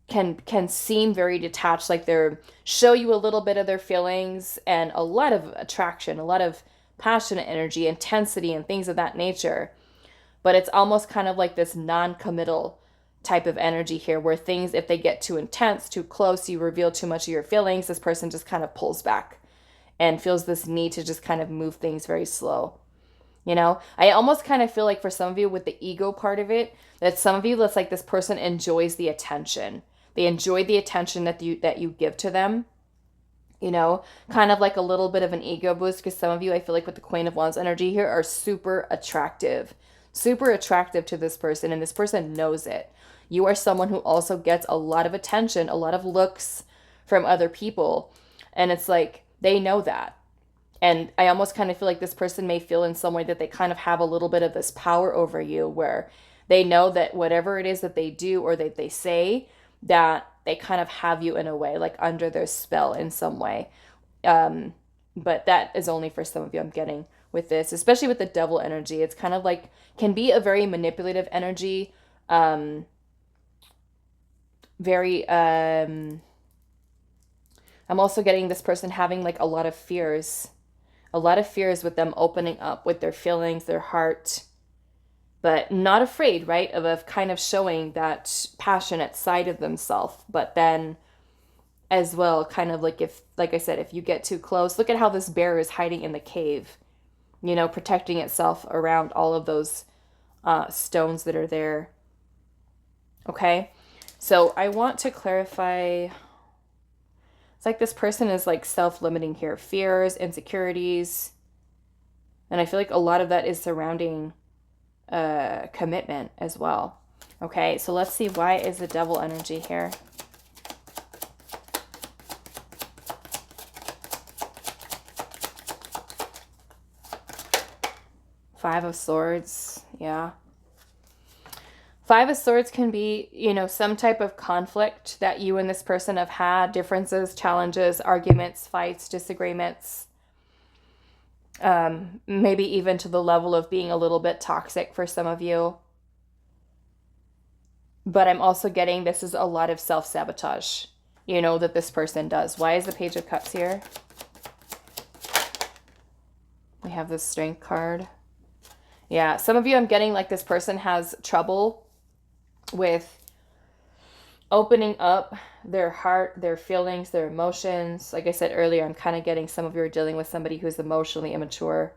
can seem very detached, like they're show you a little bit of their feelings and a lot of attraction, a lot of passionate energy, intensity, and things of that nature. But it's almost kind of like this non-committal type of energy here where things, if they get too intense, too close, you reveal too much of your feelings, this person just kind of pulls back and feels this need to just kind of move things very slow. You know, I almost kind of feel like for some of you with the ego part of it, that some of you, that's like this person enjoys the attention. They enjoy the attention that you give to them. You know, kind of like a little bit of an ego boost, because some of you, I feel like with the Queen of Wands energy here, are super attractive to this person, and this person knows it. You are someone who also gets a lot of attention, a lot of looks from other people, and it's like they know that. And I almost kind of feel like this person may feel in some way that they kind of have a little bit of this power over you, where they know that whatever it is that they do or that they say, that they kind of have you in a way, like under their spell in some way. But that is only for some of you, I'm getting with this, especially with the Devil energy. It's kind of like, can be a very manipulative energy. I'm also getting this person having like a lot of fears with them opening up with their feelings, their heart, but not afraid, right, of kind of showing that passionate side of themselves. But then as well, kind of like, if, like I said, if you get too close, look at how this bear is hiding in the cave, you know, protecting itself around all of those stones that are there. Okay, so I want to clarify. It's like this person is like self-limiting here, fears, insecurities, and I feel like a lot of that is surrounding commitment as well. Okay, so let's see, why is the devil energy here? Five of Swords, yeah. Five of Swords can be, you know, some type of conflict that you and this person have had, differences, challenges, arguments, fights, disagreements. Maybe even to the level of being a little bit toxic for some of you. But I'm also getting this is a lot of self-sabotage, you know, that this person does. Why is the Page of Cups here? We have the Strength card. Yeah, some of you, I'm getting like this person has trouble with opening up their heart, their feelings, their emotions. Like I said earlier, I'm kind of getting some of you are dealing with somebody who's emotionally immature.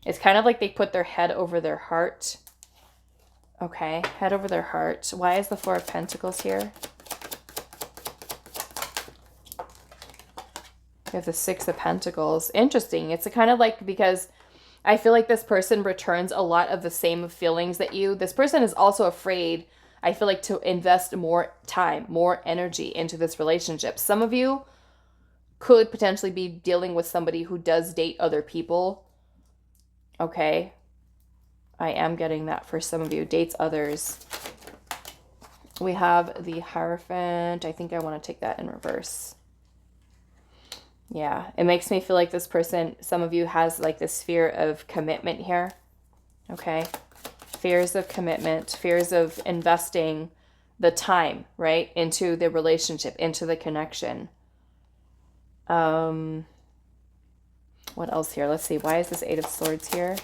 It's kind of like they put their head over their heart. Okay, head over their heart. Why is the Four of Pentacles here? We have the Six of Pentacles. Interesting. It's a kind of like, because I feel like this person returns a lot of the same feelings that you. This person is also afraid, I feel like, to invest more time, more energy into this relationship. Some of you could potentially be dealing with somebody who does date other people. Okay. I am getting that for some of you. Dates others. We have the Hierophant. I think I want to take that in reverse. Yeah, it makes me feel like this person, some of you, has like this fear of commitment here. Okay. Fears of commitment, fears of investing the time, right, into the relationship, into the connection. What else here? Let's see. Why is this Eight of Swords here?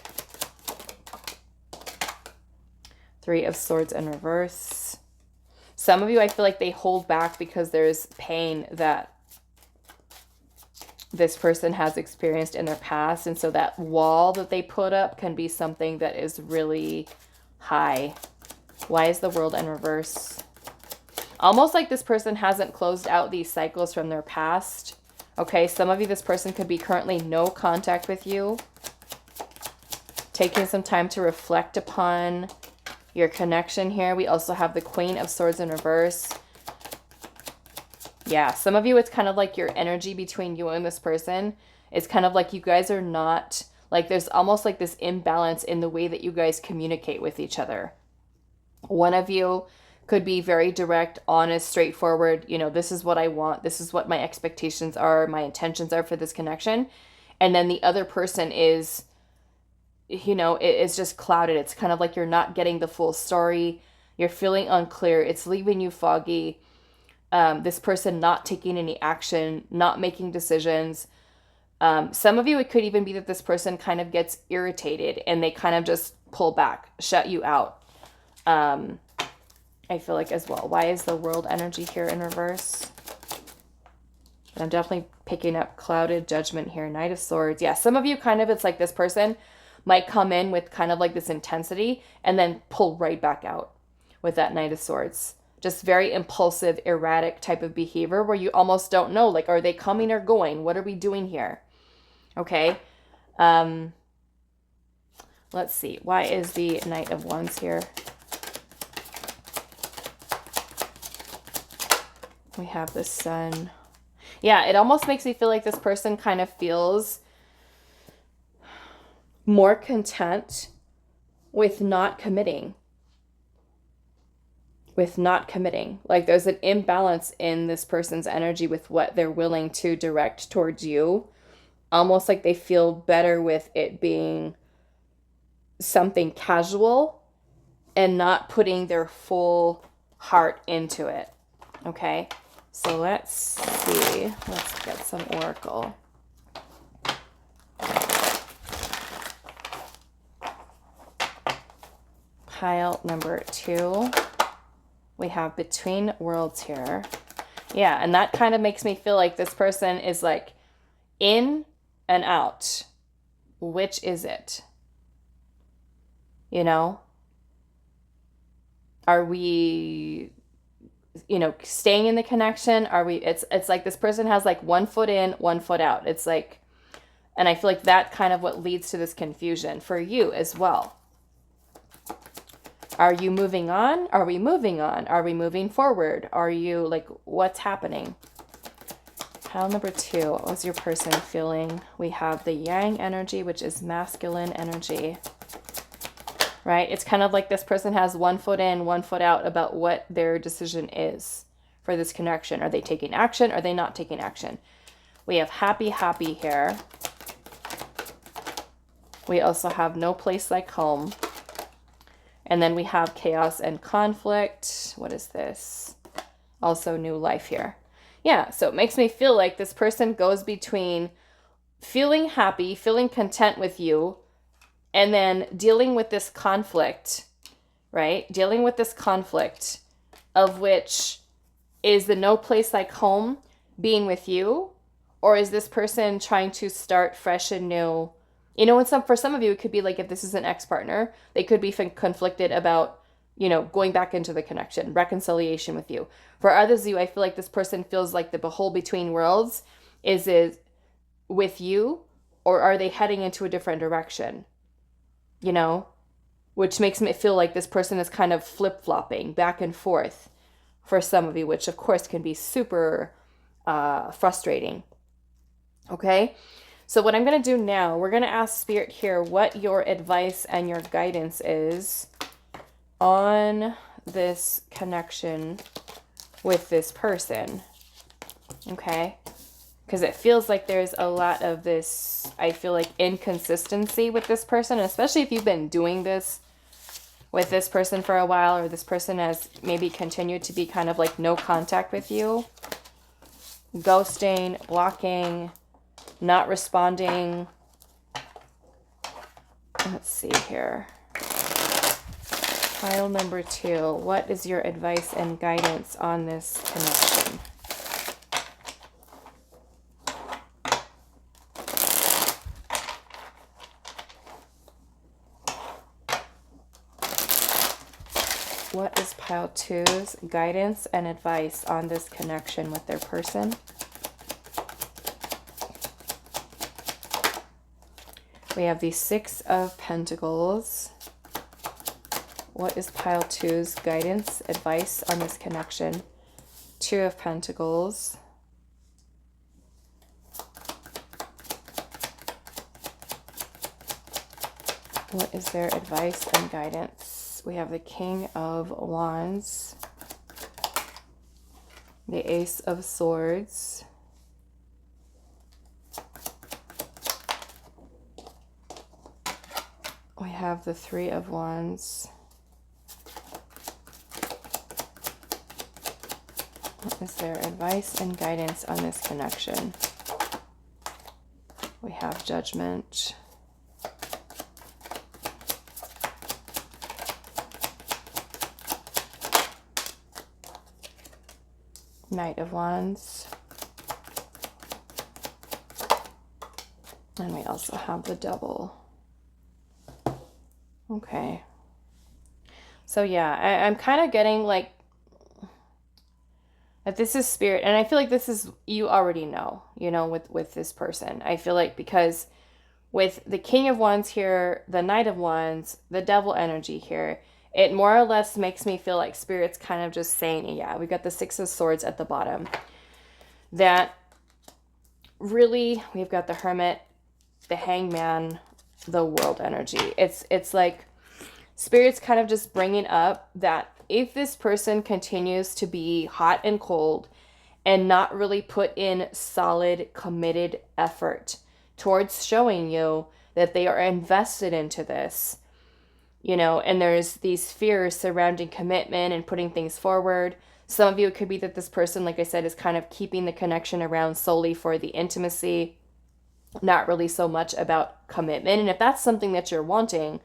Three of Swords in reverse. Some of you, I feel like they hold back because there's pain that this person has experienced in their past. And so that wall that they put up can be something that is really high. Why is the World in reverse? Almost like this person hasn't closed out these cycles from their past. Okay, some of you, this person could be currently no contact with you. Taking some time to reflect upon your connection here. We also have the Queen of Swords in reverse. Yeah, some of you, it's kind of like your energy between you and this person is kind of like you guys are not, like there's almost like this imbalance in the way that you guys communicate with each other. One of you could be very direct, honest, straightforward. You know, this is what I want. This is what my expectations are, my intentions are for this connection. And then the other person is, you know, it is just clouded. It's kind of like you're not getting the full story. You're feeling unclear. It's leaving you foggy. This person not taking any action, not making decisions. Some of you, it could even be that this person kind of gets irritated and they kind of just pull back, shut you out. I feel like as well. Why is the World energy here in reverse? I'm definitely picking up clouded, Judgment here, Knight of Swords. Yeah, some of you kind of, it's like this person might come in with kind of like this intensity and then pull right back out with that Knight of Swords. Just very impulsive, erratic type of behavior where you almost don't know, like, are they coming or going? What are we doing here? Okay. Let's see. Why is the Knight of Wands here? We have the Sun. Yeah, it almost makes me feel like this person kind of feels more content with not committing. Like there's an imbalance in this person's energy with what they're willing to direct towards you. Almost like they feel better with it being something casual and not putting their full heart into it. Okay, so let's see. Let's get some oracle. Pile number 2. We have Between Worlds here. Yeah, and that kind of makes me feel like this person is like in and out. which is it? You know, are we, you know, staying in the connection? Are we, it's like this person has like 1 foot in, 1 foot out. It's like, and I feel like that kind of what leads to this confusion for you as well. Are you moving on? Are we moving on? Are we moving forward? Are you like, what's happening? Pile number 2, what was your person feeling? We have the yang energy, which is masculine energy, right? It's kind of like this person has 1 foot in, 1 foot out about what their decision is for this connection. Are they taking action? Are they not taking action? We have happy, happy here. We also have no place like home. And then we have chaos and conflict. What is this? Also new life here. Yeah, so it makes me feel like this person goes between feeling happy, feeling content with you, and then dealing with this conflict, right? Dealing with this conflict of which is the no place like home being with you, or is this person trying to start fresh and new? You know, for some of you, it could be like if this is an ex-partner, they could be conflicted about, you know, going back into the connection, reconciliation with you. For others of you, I feel like this person feels like the whole between worlds is with you, or are they heading into a different direction? You know, which makes me feel like this person is kind of flip-flopping back and forth for some of you, which of course can be super frustrating. Okay. So what I'm going to do now, we're going to ask Spirit here what your advice and your guidance is on this connection with this person. Okay? Because it feels like there's a lot of this, I feel like, inconsistency with this person, especially if you've been doing this with this person for a while, or this person has maybe continued to be kind of like no contact with you. Ghosting, blocking, not responding. Let's see here. Pile number 2. What is your advice and guidance on this connection? What is pile 2's guidance and advice on this connection with their person? We have the 6 of Pentacles. What is pile 2's guidance, advice on this connection? 2 of Pentacles. What is their advice and guidance? We have the King of Wands. The Ace of Swords. We have the 3 of Wands. What is their advice and guidance on this connection? We have Judgment. Knight of Wands. And we also have the Devil. Okay. So yeah, I'm kind of getting like that this is Spirit, and I feel like this is, you already know, you know, with this person. I feel like because with the King of Wands here, the Knight of Wands, the Devil energy here, it more or less makes me feel like Spirit's kind of just saying, yeah, we got the 6 of Swords at the bottom. That really, we've got the Hermit, the Hangman, the World energy. It's like Spirit's kind of just bringing up that if this person continues to be hot and cold and not really put in solid, committed effort towards showing you that they are invested into this, you know, and there's these fears surrounding commitment and putting things forward. Some of you, it could be that this person, like I said, is kind of keeping the connection around solely for the intimacy, not really so much about commitment. And if that's something that you're wanting,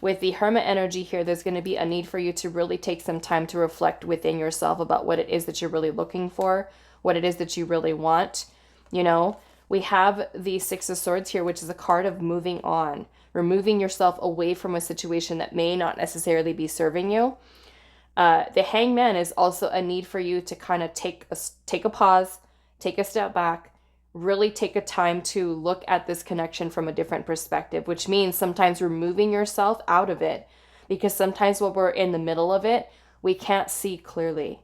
with the Hermit energy here, there's going to be a need for you to really take some time to reflect within yourself about what it is that you're really looking for, what it is that you really want. You know, we have the Six of Swords here, which is a card of moving on, removing yourself away from a situation that may not necessarily be serving you. The Hangman is also a need for you to kind of take a pause, take a step back, really take a time to look at this connection from a different perspective, which means sometimes removing yourself out of it, because sometimes when we're in the middle of it, we can't see clearly,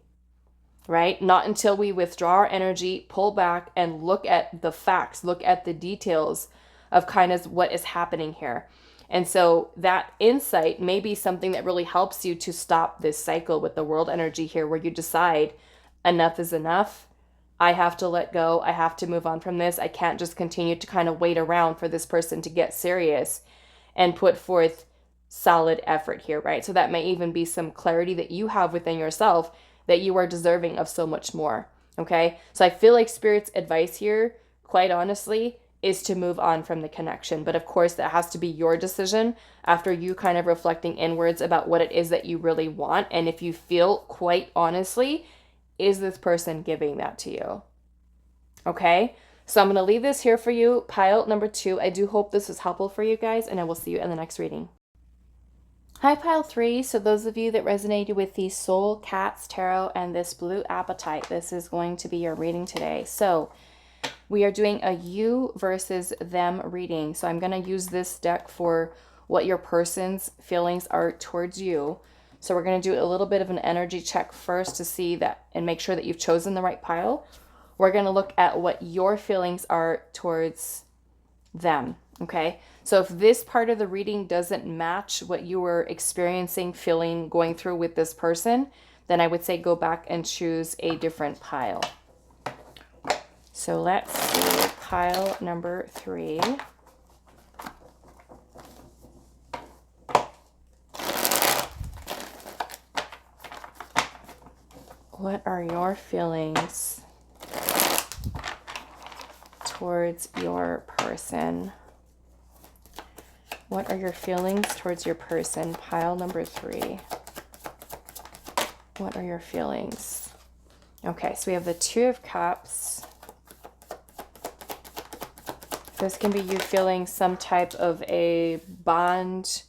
right? Not until we withdraw our energy, pull back, and look at the facts, look at the details of kind of what is happening here. And so that insight may be something that really helps you to stop this cycle with the world energy here, where you decide enough is enough. I have to let go. I have to move on from this. I can't just continue to kind of wait around for this person to get serious and put forth solid effort here, right? So that may even be some clarity that you have within yourself that you are deserving of so much more, okay? So I feel like Spirit's advice here, quite honestly, is to move on from the connection. But of course, that has to be your decision after you kind of reflecting inwards about what it is that you really want. And if you feel, quite honestly, is this person giving that to you? Okay, so I'm going to leave this here for you, pile number 2. I do hope this was helpful for you guys, and I will see you in the next reading. Hi, pile 3. So those of you that resonated with the Soul Cats Tarot and this Blue Apatite, this is going to be your reading today. So we are doing a you versus them reading. So I'm going to use this deck for what your person's feelings are towards you. So we're going to do a little bit of an energy check first to see that and make sure that you've chosen the right pile. We're going to look at what your feelings are towards them. Okay. So if this part of the reading doesn't match what you were experiencing, feeling, going through with this person, then I would say go back and choose a different pile. So let's do pile number 3. What are your feelings towards your person? What are your feelings towards your person? Pile number 3. What are your feelings? Okay, so we have the 2 of Cups. This can be you feeling some type of a bond,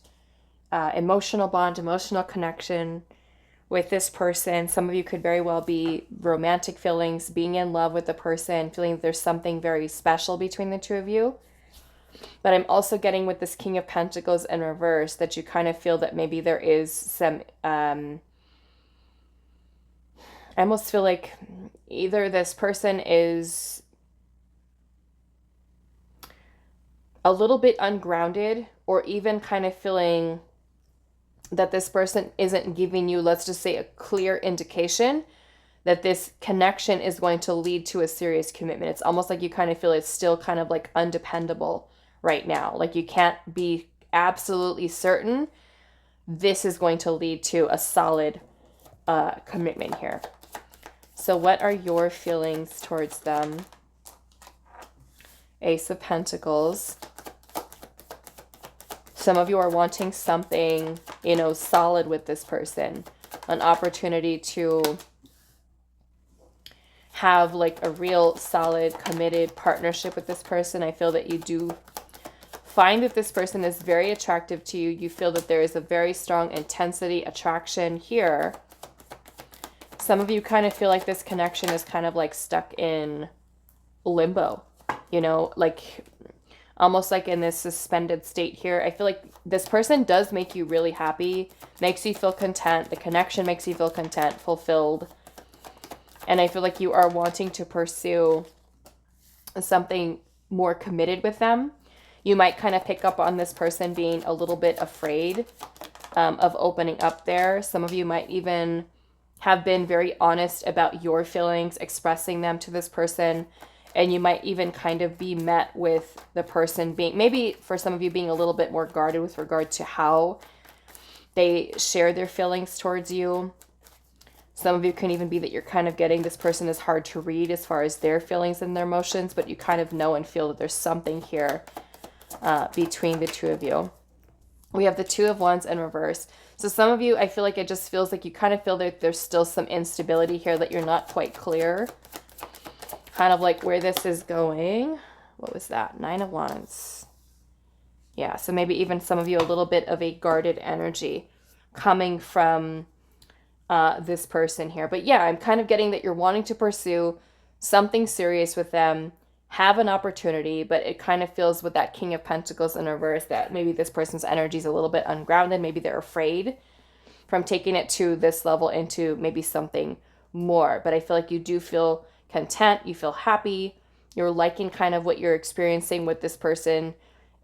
emotional bond, emotional connection with this person. Some of you could very well be romantic feelings, being in love with the person, feeling there's something very special between the 2 of you. But I'm also getting with this King of Pentacles in reverse that you kind of feel that maybe there is some, I almost feel like either this person is a little bit ungrounded, or even kind of feeling that this person isn't giving you, let's just say, a clear indication that this connection is going to lead to a serious commitment. It's almost like you kind of feel it's still kind of like undependable right now. Like you can't be absolutely certain this is going to lead to a solid commitment here. So what are your feelings towards them? Ace of Pentacles. Some of you are wanting something, you know, solid with this person. An opportunity to have like a real solid, committed partnership with this person. I feel that you do find that this person is very attractive to you. You feel that there is a very strong intensity, attraction here. Some of you kind of feel like this connection is kind of like stuck in limbo, you know, like almost like in this suspended state here. I feel like this person does make you really happy, makes you feel content. The connection makes you feel content, fulfilled. And I feel like you are wanting to pursue something more committed with them. You might kind of pick up on this person being a little bit afraid of opening up there. Some of you might even have been very honest about your feelings, expressing them to this person. And you might even kind of be met with the person being, maybe for some of you, being a little bit more guarded with regard to how they share their feelings towards you. Some of you can even be that you're kind of getting this person is hard to read as far as their feelings and their emotions, but you kind of know and feel that there's something here between the 2 of you. We have the 2 of Wands in reverse. So some of you, I feel like it just feels like you kind of feel that there's still some instability here, that you're not quite clear kind of like where this is going. what was that? 9 of Wands. Yeah, so maybe even some of you a little bit of a guarded energy coming from this person here. But yeah, I'm kind of getting that you're wanting to pursue something serious with them, have an opportunity, but it kind of feels with that King of Pentacles in reverse that maybe this person's energy is a little bit ungrounded. Maybe they're afraid from taking it to this level into maybe something more. But I feel like you do feel content, you feel happy, you're liking kind of what you're experiencing with this person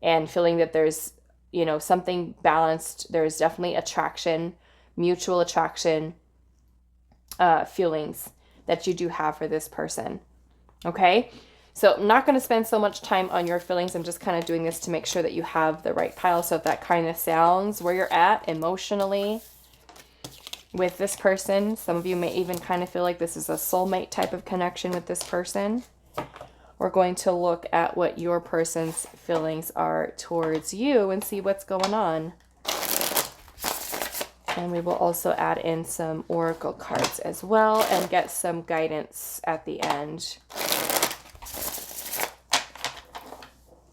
and feeling that there's, you know, something balanced. There's definitely attraction, mutual attraction, feelings that you do have for this person. Okay, so I'm not going to spend so much time on your feelings. I'm just kind of doing this to make sure that you have the right pile. So if that kind of sounds where you're at emotionally with this person, some of you may even kind of feel like this is a soulmate type of connection with this person. We're going to look at what your person's feelings are towards you and see what's going on. And we will also add in some oracle cards as well and get some guidance at the end.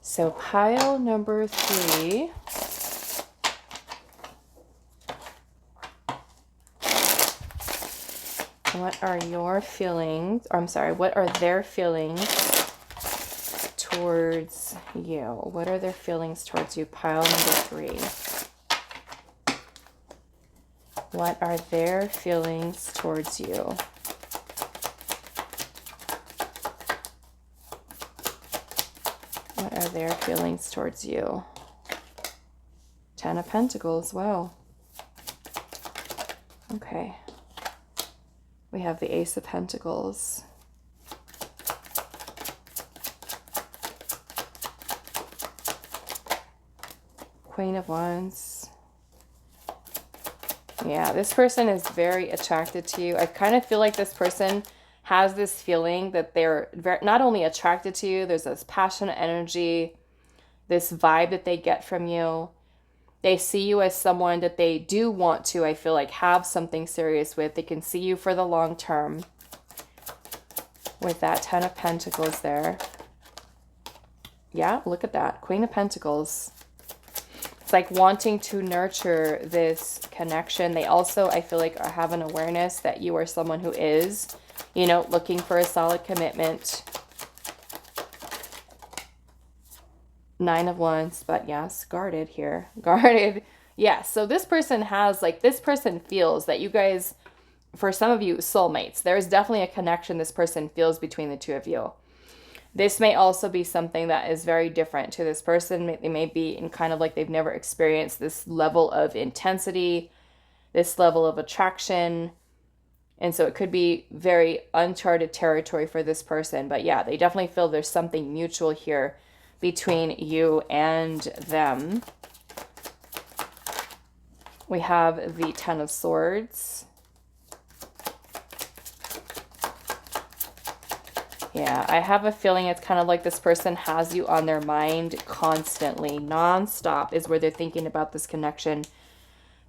So pile number 3. What are your feelings? Or I'm sorry, what are their feelings towards you? What are their feelings towards you? Pile number 3. What are their feelings towards you? What are their feelings towards you? 10 of Pentacles. Wow. Okay. We have the Ace of Pentacles. Queen of Wands. Yeah, this person is very attracted to you. I kind of feel like this person has this feeling that they're not only attracted to you, there's this passionate energy, this vibe that they get from you. They see you as someone that they do want to, I feel like, have something serious with. They can see you for the long term with that 10 of Pentacles there. Yeah, look at that. Queen of Pentacles. It's like wanting to nurture this connection. They also, I feel like, have an awareness that you are someone who is, you know, looking for a solid commitment. 9 of Wands, but yes, guarded here. Guarded. Yeah, so this person has, like, this person feels that you guys, for some of you, soulmates. There's definitely a connection this person feels between the two of you. This may also be something that is very different to this person. They may be in kind of like they've never experienced this level of intensity, this level of attraction. And so it could be very uncharted territory for this person. But yeah, they definitely feel there's something mutual here between you and them. We have the 10 of Swords. Yeah, I have a feeling it's kind of like this person has you on their mind constantly. Non-stop is where they're thinking about this connection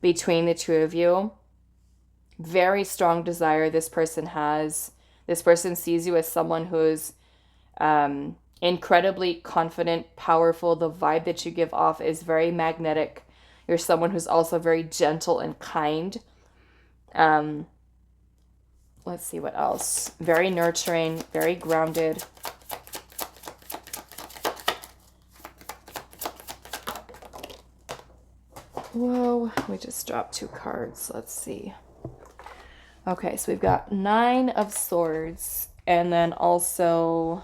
between the two of you. Very strong desire this person has. This person sees you as someone who's incredibly confident, powerful. The vibe that you give off is very magnetic. You're someone who's also very gentle and kind. Let's see what else. Very nurturing, very grounded. Whoa, we just dropped 2 cards. Let's see. Okay, so we've got 9 of Swords and then also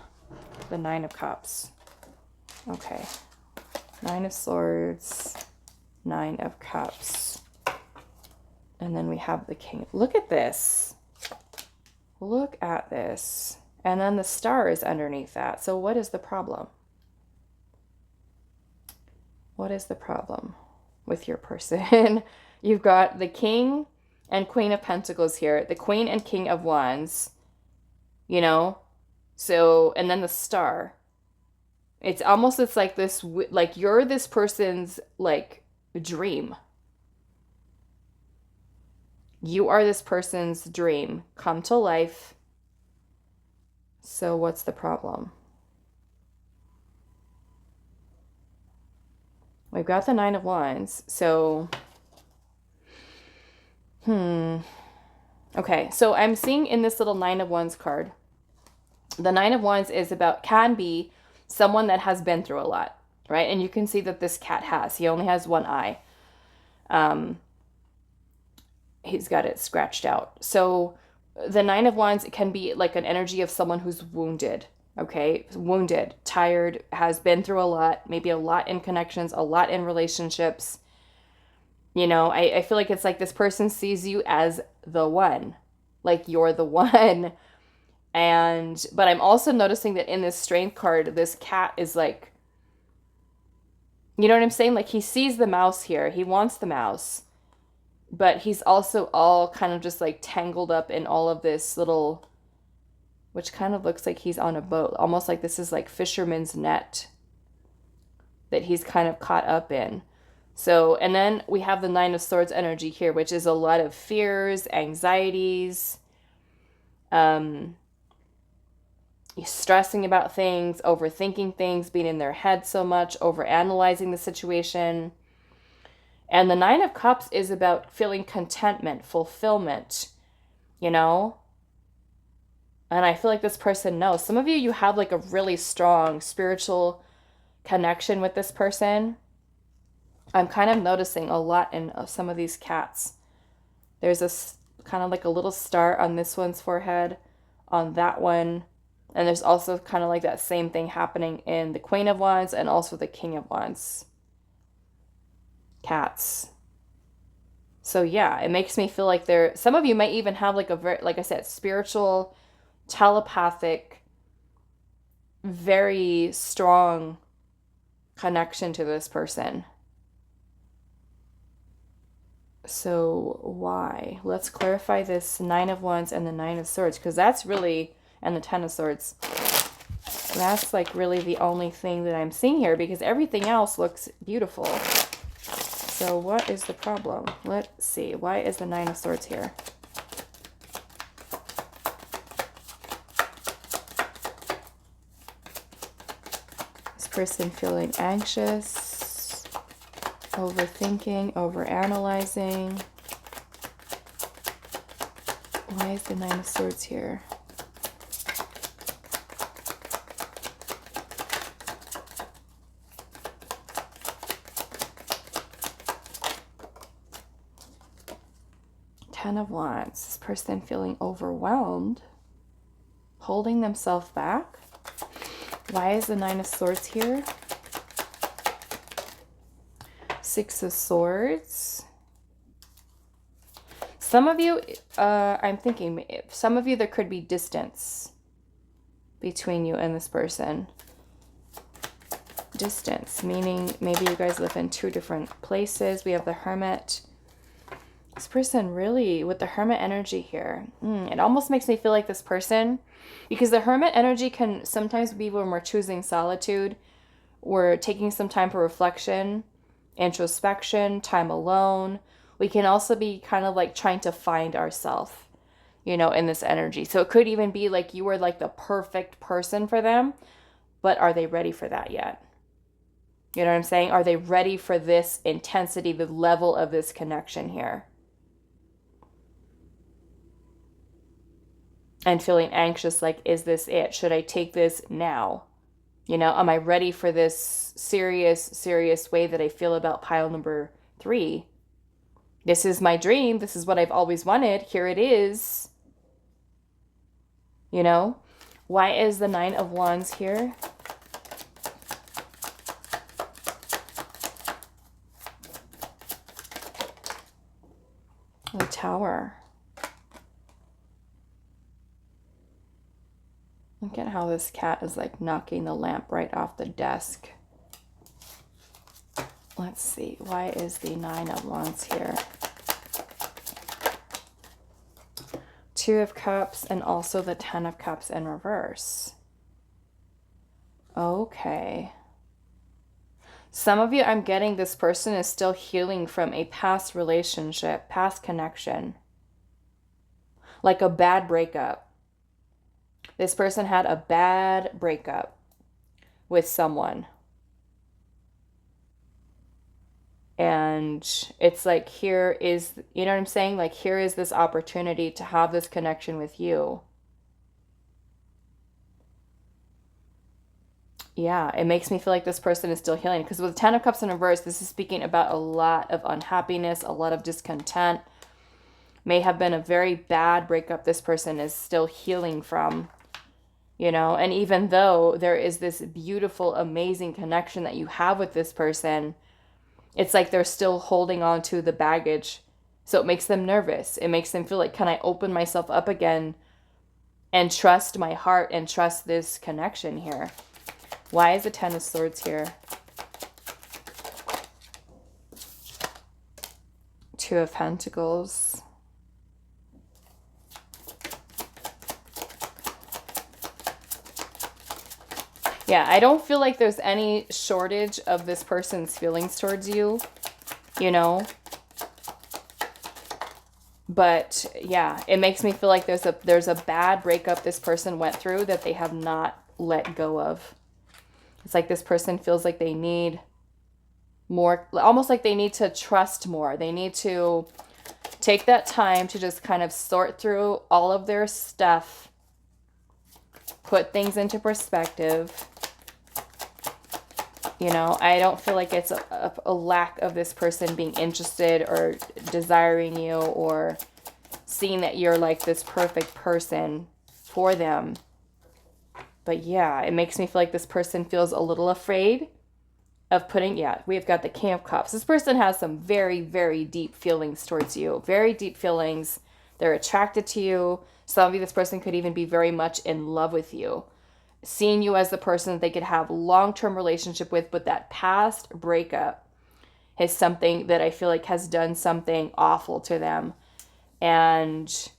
the 9 of Cups. Okay. 9 of Swords, 9 of Cups. And then we have the King. Look at this. Look at this. And then the star is underneath that. So what is the problem? What is the problem with your person? You've got the King and Queen of Pentacles here. The Queen and King of Wands. You know? So, and then the star. It's almost, it's like this, like you're this person's like dream. You are this person's dream come to life. So what's the problem? We've got the Nine of Wands. So, okay. So I'm seeing in this little Nine of Wands card, the Nine of Wands is about, can be someone that has been through a lot, right? And you can see that this cat has. He only has one eye. He's got it scratched out. So the Nine of Wands can be like an energy of someone who's wounded, okay? Wounded, tired, has been through a lot, maybe a lot in connections, a lot in relationships. You know, I feel like it's like this person sees you as the one, like you're the one. But I'm also noticing that in this strength card, this cat is like, you know what I'm saying? Like he sees the mouse here. He wants the mouse. But he's also all kind of just like tangled up in all of this little, which kind of looks like he's on a boat. Almost like this is like fisherman's net that he's kind of caught up in. So, and then we have the Nine of Swords energy here, which is a lot of fears, anxieties, stressing about things, overthinking things, being in their head so much, overanalyzing the situation. And the Nine of Cups is about feeling contentment, fulfillment, you know? And I feel like this person knows. Some of you, you have like a really strong spiritual connection with this person. I'm kind of noticing a lot in some of these cats. There's a kind of like a little star on this one's forehead, on that one. And there's also kind of like that same thing happening in the Queen of Wands and also the King of Wands. Cats. So yeah, it makes me feel like some of you might even have like a very, like I said, spiritual, telepathic, very strong connection to this person. So why? Let's clarify this Nine of Wands and the Nine of Swords, because that's really, and the Ten of Swords. That's like really the only thing that I'm seeing here, because everything else looks beautiful. So what is the problem? Let's see. Why is the Nine of Swords here? This person feeling anxious, overthinking, overanalyzing. Why is the Nine of Swords here? Ten of Wands. This person feeling overwhelmed, holding themselves back. Why is the Nine of Swords here? Six of Swords. Some of you, I'm thinking, some of you, there could be distance between you and this person. Distance, meaning maybe you guys live in two different places. We have the Hermit. This person really, with the Hermit energy here, it almost makes me feel like this person, because the Hermit energy can sometimes be when we're choosing solitude, we're taking some time for reflection, introspection, time alone. We can also be kind of like trying to find ourselves, you know, in this energy. So it could even be like you were like the perfect person for them, but are they ready for that yet? You know what I'm saying? Are they ready for this intensity, the level of this connection here? And feeling anxious, like, is this it? Should I take this now? You know, am I ready for this serious way that I feel about pile number 3? This is my dream. This is what I've always wanted. Here it is. You know? Why is the Nine of Wands here? The Tower. Look at how this cat is like knocking the lamp right off the desk. Let's see. Why is the Nine of Wands here? Two of Cups and also the Ten of Cups in reverse. Okay. Some of you, I'm getting this person is still healing from a past relationship, past connection. Like a bad breakup. This person had a bad breakup with someone. And it's like, here is, you know what I'm saying? Like, here is this opportunity to have this connection with you. Yeah, it makes me feel like this person is still healing. Because with the Ten of Cups in reverse, this is speaking about a lot of unhappiness, a lot of discontent. May have been a very bad breakup this person is still healing from. You know, and even though there is this beautiful, amazing connection that you have with this person, it's like they're still holding on to the baggage. So it makes them nervous. It makes them feel like, can I open myself up again and trust my heart and trust this connection here? Why is the Ten of Swords here? Two of Pentacles. Yeah, I don't feel like there's any shortage of this person's feelings towards you, you know? But yeah, it makes me feel like there's a bad breakup this person went through that they have not let go of. It's like this person feels like they need more, almost like they need to trust more. They need to take that time to just kind of sort through all of their stuff, put things into perspective. You know, I don't feel like it's a lack of this person being interested or desiring you or seeing that you're like this perfect person for them. But yeah, it makes me feel like this person feels a little afraid of putting, yeah, we've got the King of Cups. This person has some very, very deep feelings towards you. Very deep feelings. They're attracted to you. Some of you, this person could even be very much in love with you. Seeing you as the person that they could have long-term relationship with, but that past breakup is something that I feel like has done something awful to them. And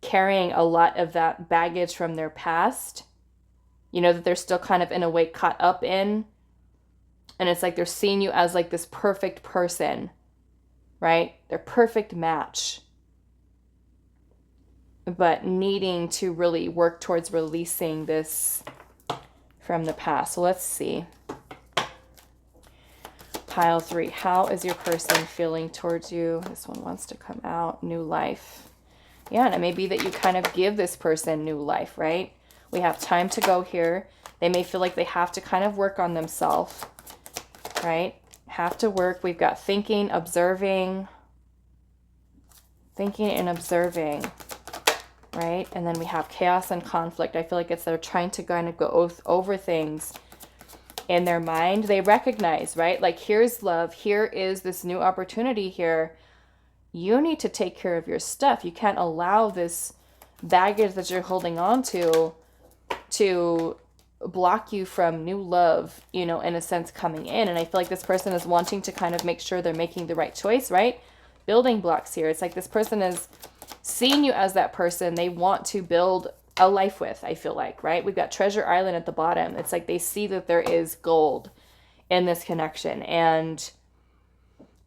carrying a lot of that baggage from their past, you know, that they're still kind of in a way caught up in. And it's like they're seeing you as like this perfect person, right? They're perfect match. But needing to really work towards releasing this from the past. So let's see. Pile 3. How is your person feeling towards you? This one wants to come out. New life. Yeah, and it may be that you kind of give this person new life, right? We have time to go here. They may feel like they have to kind of work on themselves, right? Have to work. We've got thinking, observing. Thinking and observing. Right? And then we have chaos and conflict. I feel like it's they're trying to kind of go over things in their mind. They recognize, right? Like, here's love. Here is this new opportunity here. You need to take care of your stuff. You can't allow this baggage that you're holding on to block you from new love, you know, in a sense, coming in. And I feel like this person is wanting to kind of make sure they're making the right choice, right? Building blocks here. It's like this person is seeing you as that person they want to build a life with, I feel like, right? We've got Treasure Island at the bottom. It's like they see that there is gold in this connection. And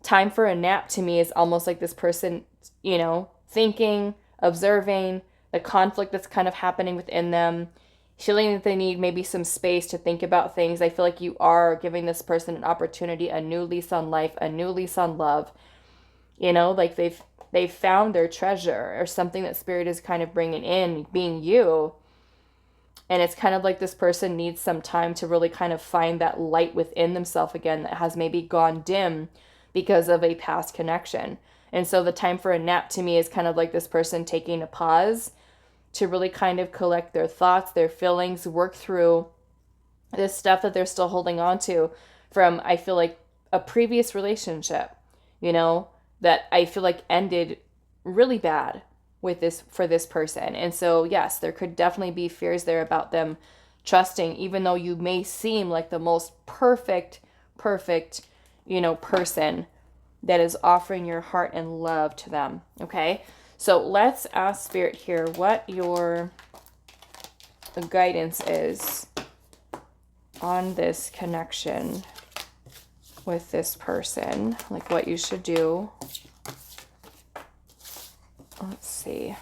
time for a nap to me is almost like this person, you know, thinking, observing the conflict that's kind of happening within them, feeling that they need maybe some space to think about things. I feel like you are giving this person an opportunity, a new lease on life, a new lease on love. You know, like they've found their treasure or something that Spirit is kind of bringing in, being you. And it's kind of like this person needs some time to really kind of find that light within themselves again that has maybe gone dim because of a past connection. And so the time for a nap to me is kind of like this person taking a pause to really kind of collect their thoughts, their feelings, work through this stuff that they're still holding on to from, I feel like, a previous relationship, you know, that I feel like ended really bad with this, for this person. And so, yes, there could definitely be fears there about them trusting, even though you may seem like the most perfect, you know, person that is offering your heart and love to them. Okay. So let's ask Spirit here what your guidance is on this connection with this person, like what you should do. Let's see.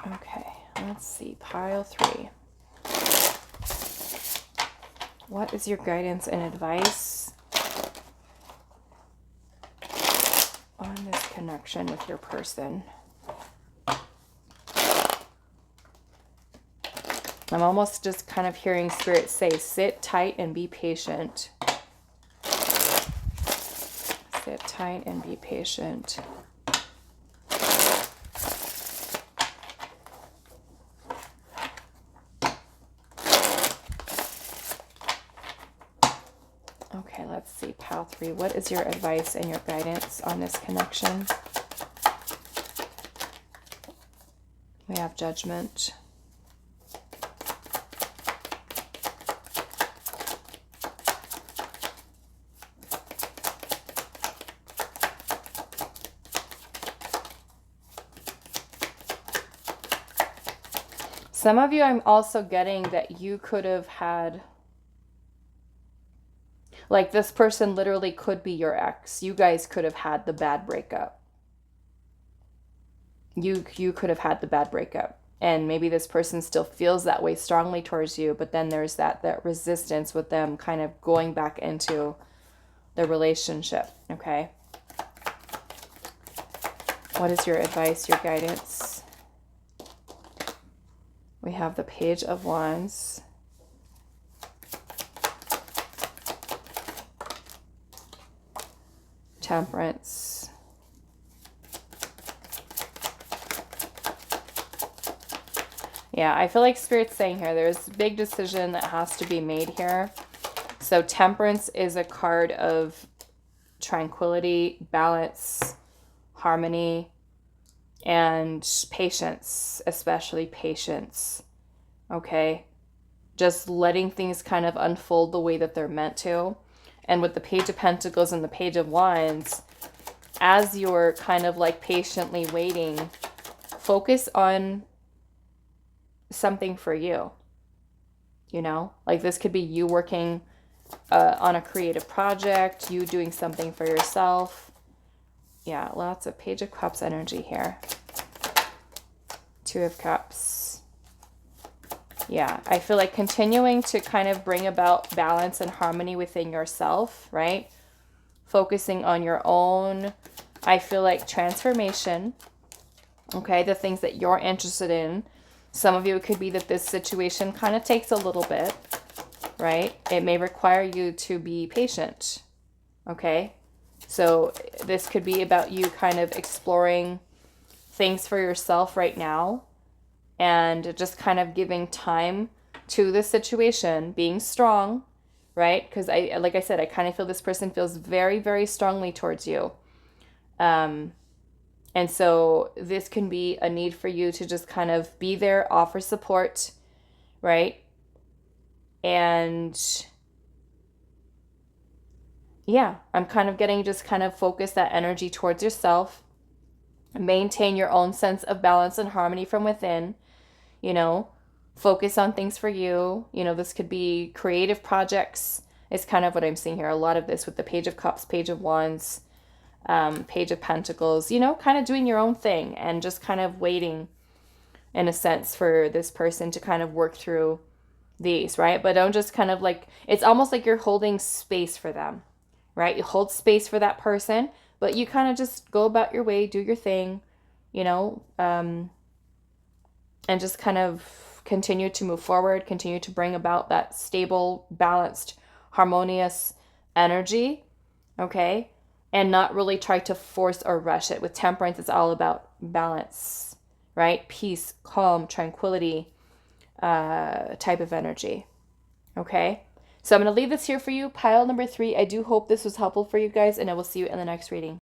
Okay, let's see. pile 3. What is your guidance and advice on this connection with your person? I'm almost just kind of hearing Spirit say, sit tight and be patient. Sit tight and be patient. Okay, let's see, pile 3. What is your advice and your guidance on this connection? We have Judgment. Some of you, I'm also getting that you could have had, like, this person literally could be your ex. You guys could have had the bad breakup. You could have had the bad breakup. And maybe this person still feels that way strongly towards you, but then there's that resistance with them kind of going back into the relationship, okay? What is your advice, your guidance? We have the Page of Wands. Temperance. Yeah, I feel like Spirit's saying here, there's a big decision that has to be made here. So Temperance is a card of tranquility, balance, harmony, and patience, especially patience, okay? Just letting things kind of unfold the way that they're meant to. And with the Page of Pentacles and the Page of Wands, as you're kind of like patiently waiting, focus on something for you, you know? Like this could be you working on a creative project, you doing something for yourself. Yeah, lots of Page of Cups energy here. 2 of Cups. Yeah, I feel like continuing to kind of bring about balance and harmony within yourself, right? Focusing on your own, I feel like transformation, okay? The things that you're interested in. Some of you, it could be that this situation kind of takes a little bit, right? It may require you to be patient, okay? So this could be about you kind of exploring things for yourself right now and just kind of giving time to the situation, being strong, right? Because like I said, I kind of feel this person feels very, very strongly towards you. And so this can be a need for you to just kind of be there, offer support, right? And yeah, I'm kind of getting just kind of focus that energy towards yourself. Maintain your own sense of balance and harmony from within, you know, focus on things for you. You know, this could be creative projects is kind of what I'm seeing here. A lot of this with the Page of Cups, Page of Wands, Page of Pentacles, you know, kind of doing your own thing and just kind of waiting in a sense for this person to kind of work through these, right? But don't just kind of like, it's almost like you're holding space for them, right? You hold space for that person, but you kind of just go about your way, do your thing, you know, and just kind of continue to move forward, continue to bring about that stable, balanced, harmonious energy, okay? And not really try to force or rush it. With Temperance, it's all about balance, right? Peace, calm, tranquility type of energy, okay? So I'm going to leave this here for you, pile number 3. I do hope this was helpful for you guys, and I will see you in the next reading.